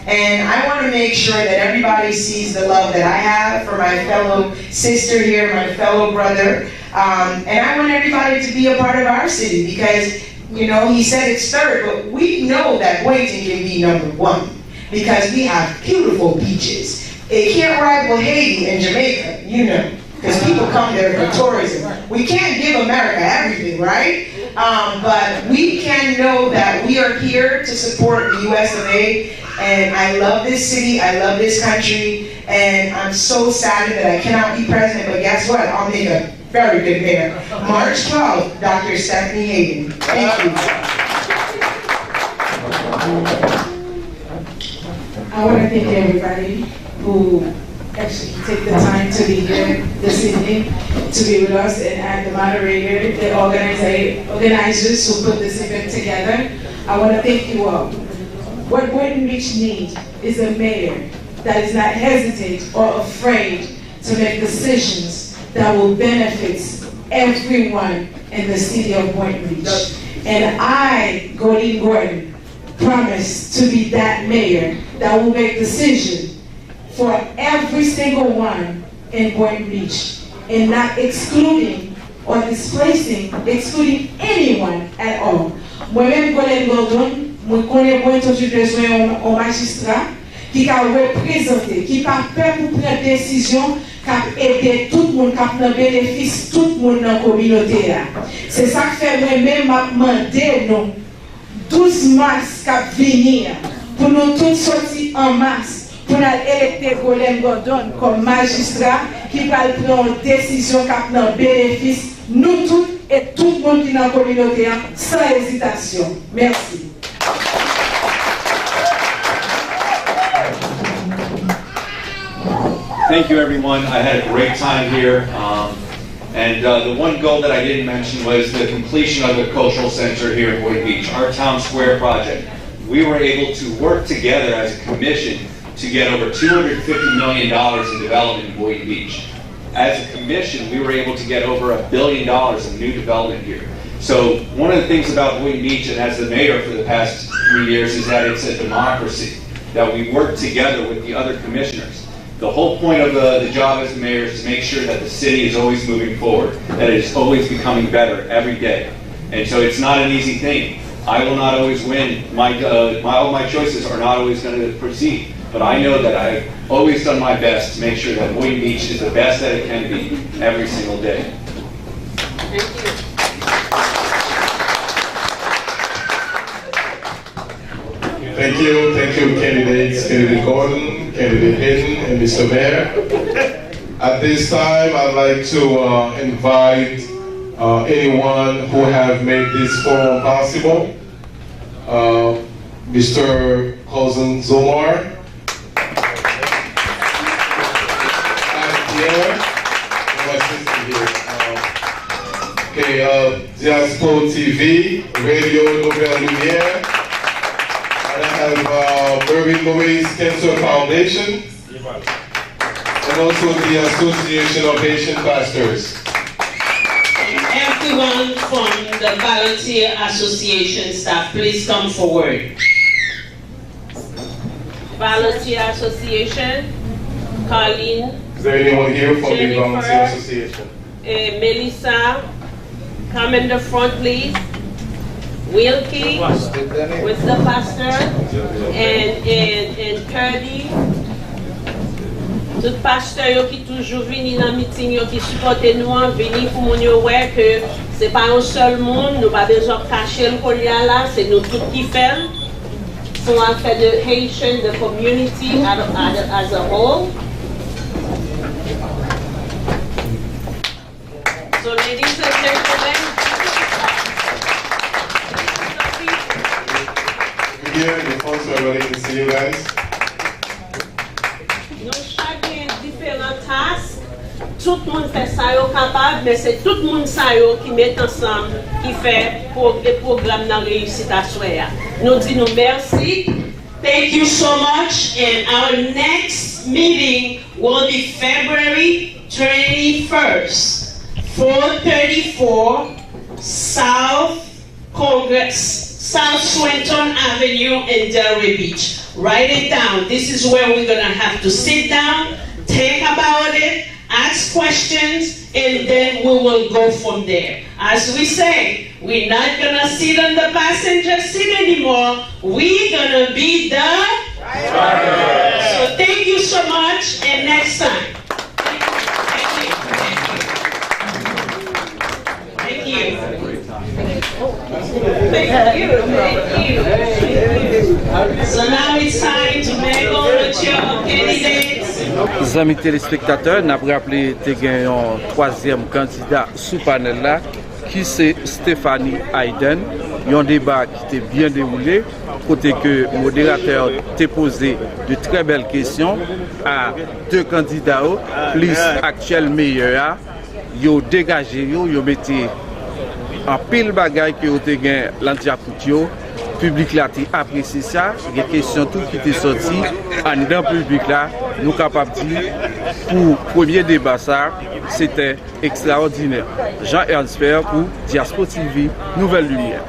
And I want to make sure that everybody sees the love that I have for my fellow sister here, my fellow brother. And I want everybody to be a part of our city because, you know, he said it's third, but we know that Boynton can be #1 because we have beautiful beaches. It can't rival Haiti and Jamaica, you know, because people come there for tourism. We can't give America everything, right? But we can know that we are here to support the US of A. And I love this city, I love this country, and I'm so saddened that I cannot be president, but guess what? I'll make a very good mayor. March 12th, Dr. Stephanie Hayden. Thank you. I want to thank everybody who actually take the time to be here this evening, to be with us, and the moderator, the organizers who put this event together. I want to thank you all. What Boynton Beach needs is a mayor that is not hesitant or afraid to make decisions that will benefit everyone in the city of Boynton Beach. And I, Goene L, promise to be that mayor that will make decisions for every single one in Boynton Beach and not excluding or excluding anyone at all. Moi-même, Goene L, je connais Boynton besoin d'un magistrat qui a représenté, qui a peur pour prendre des décisions, qui a aidé tout le monde, qui a pris bénéfice tout le monde dans la communauté. C'est ça que fait moi-même demander nous 12 mars qui venir pour nous tous sortir en masse pour nous électer Goene L comme magistrat qui va prendre une décision qui a pris bénéfice nous tous et tout le monde qui est dans la communauté sans hésitation. Merci. Thank you, everyone. I had a great time here. And the one goal that I didn't mention was the completion of the cultural center here in Boynton Beach, our town square project. We were able to work together as a commission to get over $250 million in development in Boynton Beach. As a commission, we were able to get over $1 billion in new development here. So one of the things about Boynton Beach, and as the mayor for the past 3 years, is that it's a democracy, that we work together with the other commissioners. The whole point of the job as the mayor is to make sure that the city is always moving forward, that it is always becoming better every day. And so it's not an easy thing. I will not always win. All my choices are not always going to proceed. But I know that I've always done my best to make sure that Boynton Beach is the best that it can be every single day. Thank you. Thank you, candidates, Candidate Gordon, Candidate Hayden, and Mr. Mayor. At this time, I'd like to invite anyone who have made this forum possible. Mr. Cousin Zomar. And Pierre, my sister here. Diaspo TV, Radio Nouvelle Lumière. And I have Mervyn Louise Cancer Foundation, and also the Association of Haitian Pastors. Everyone from the Volunteer Association staff, please come forward. Volunteer Association, Colleen. Is there anyone here from Jennifer, the Volunteer Association? Melissa, come in the front, please. Wilkie, with the pastor, and Curdy. Tout pasteur yo qui toujours vini dans meeting yo qui supporte nous vini pour moun yo ouais que c'est pas un seul monde, nous pas besoin cacher le collier là, c'est nous tout qui fait. So I fed the Haitian, the community as a whole. So ladies and gentlemen, Here, the folks are ready to see you guys. nous chacun différents tasks. tout le monde fait ça capable, mais c'est tout le monde qui met ensemble, qui fait des programmes dans la réussite à soi. Nous disons merci. Thank you so much. And our next meeting will be February 21st, 434 South Swinton Avenue in Delray Beach. Write it down. This is where we're going to have to sit down, think about it, ask questions, and then we will go from there. As we say, we're not going to sit on the passenger seat anymore. We're going to be the driver. So thank you so much, and next time. Thank you. Thank you. So now it's time to make all with your candidates. Amis téléspectateurs, nous avons rappelé que nous avons un troisième candidat sous panel là, qui c'est Stephanie Hayden. Il y a un débat qui était bien déroulé, côté que le modérateur t'a posé de très belles questions à deux candidats, plus actuel meilleur. Ils ont dégagé, ils ont mis en pile bagaille que vous avez gagné l'antiapoutio. Le public là apprécié ça. Il y a des questions tout qui étaient sorties en dans le public là. Nous sommes capables de dire pour le premier débat ça, c'était extraordinaire. Jean-Ernst Fer pour Diaspora TV, Nouvelle Lumière.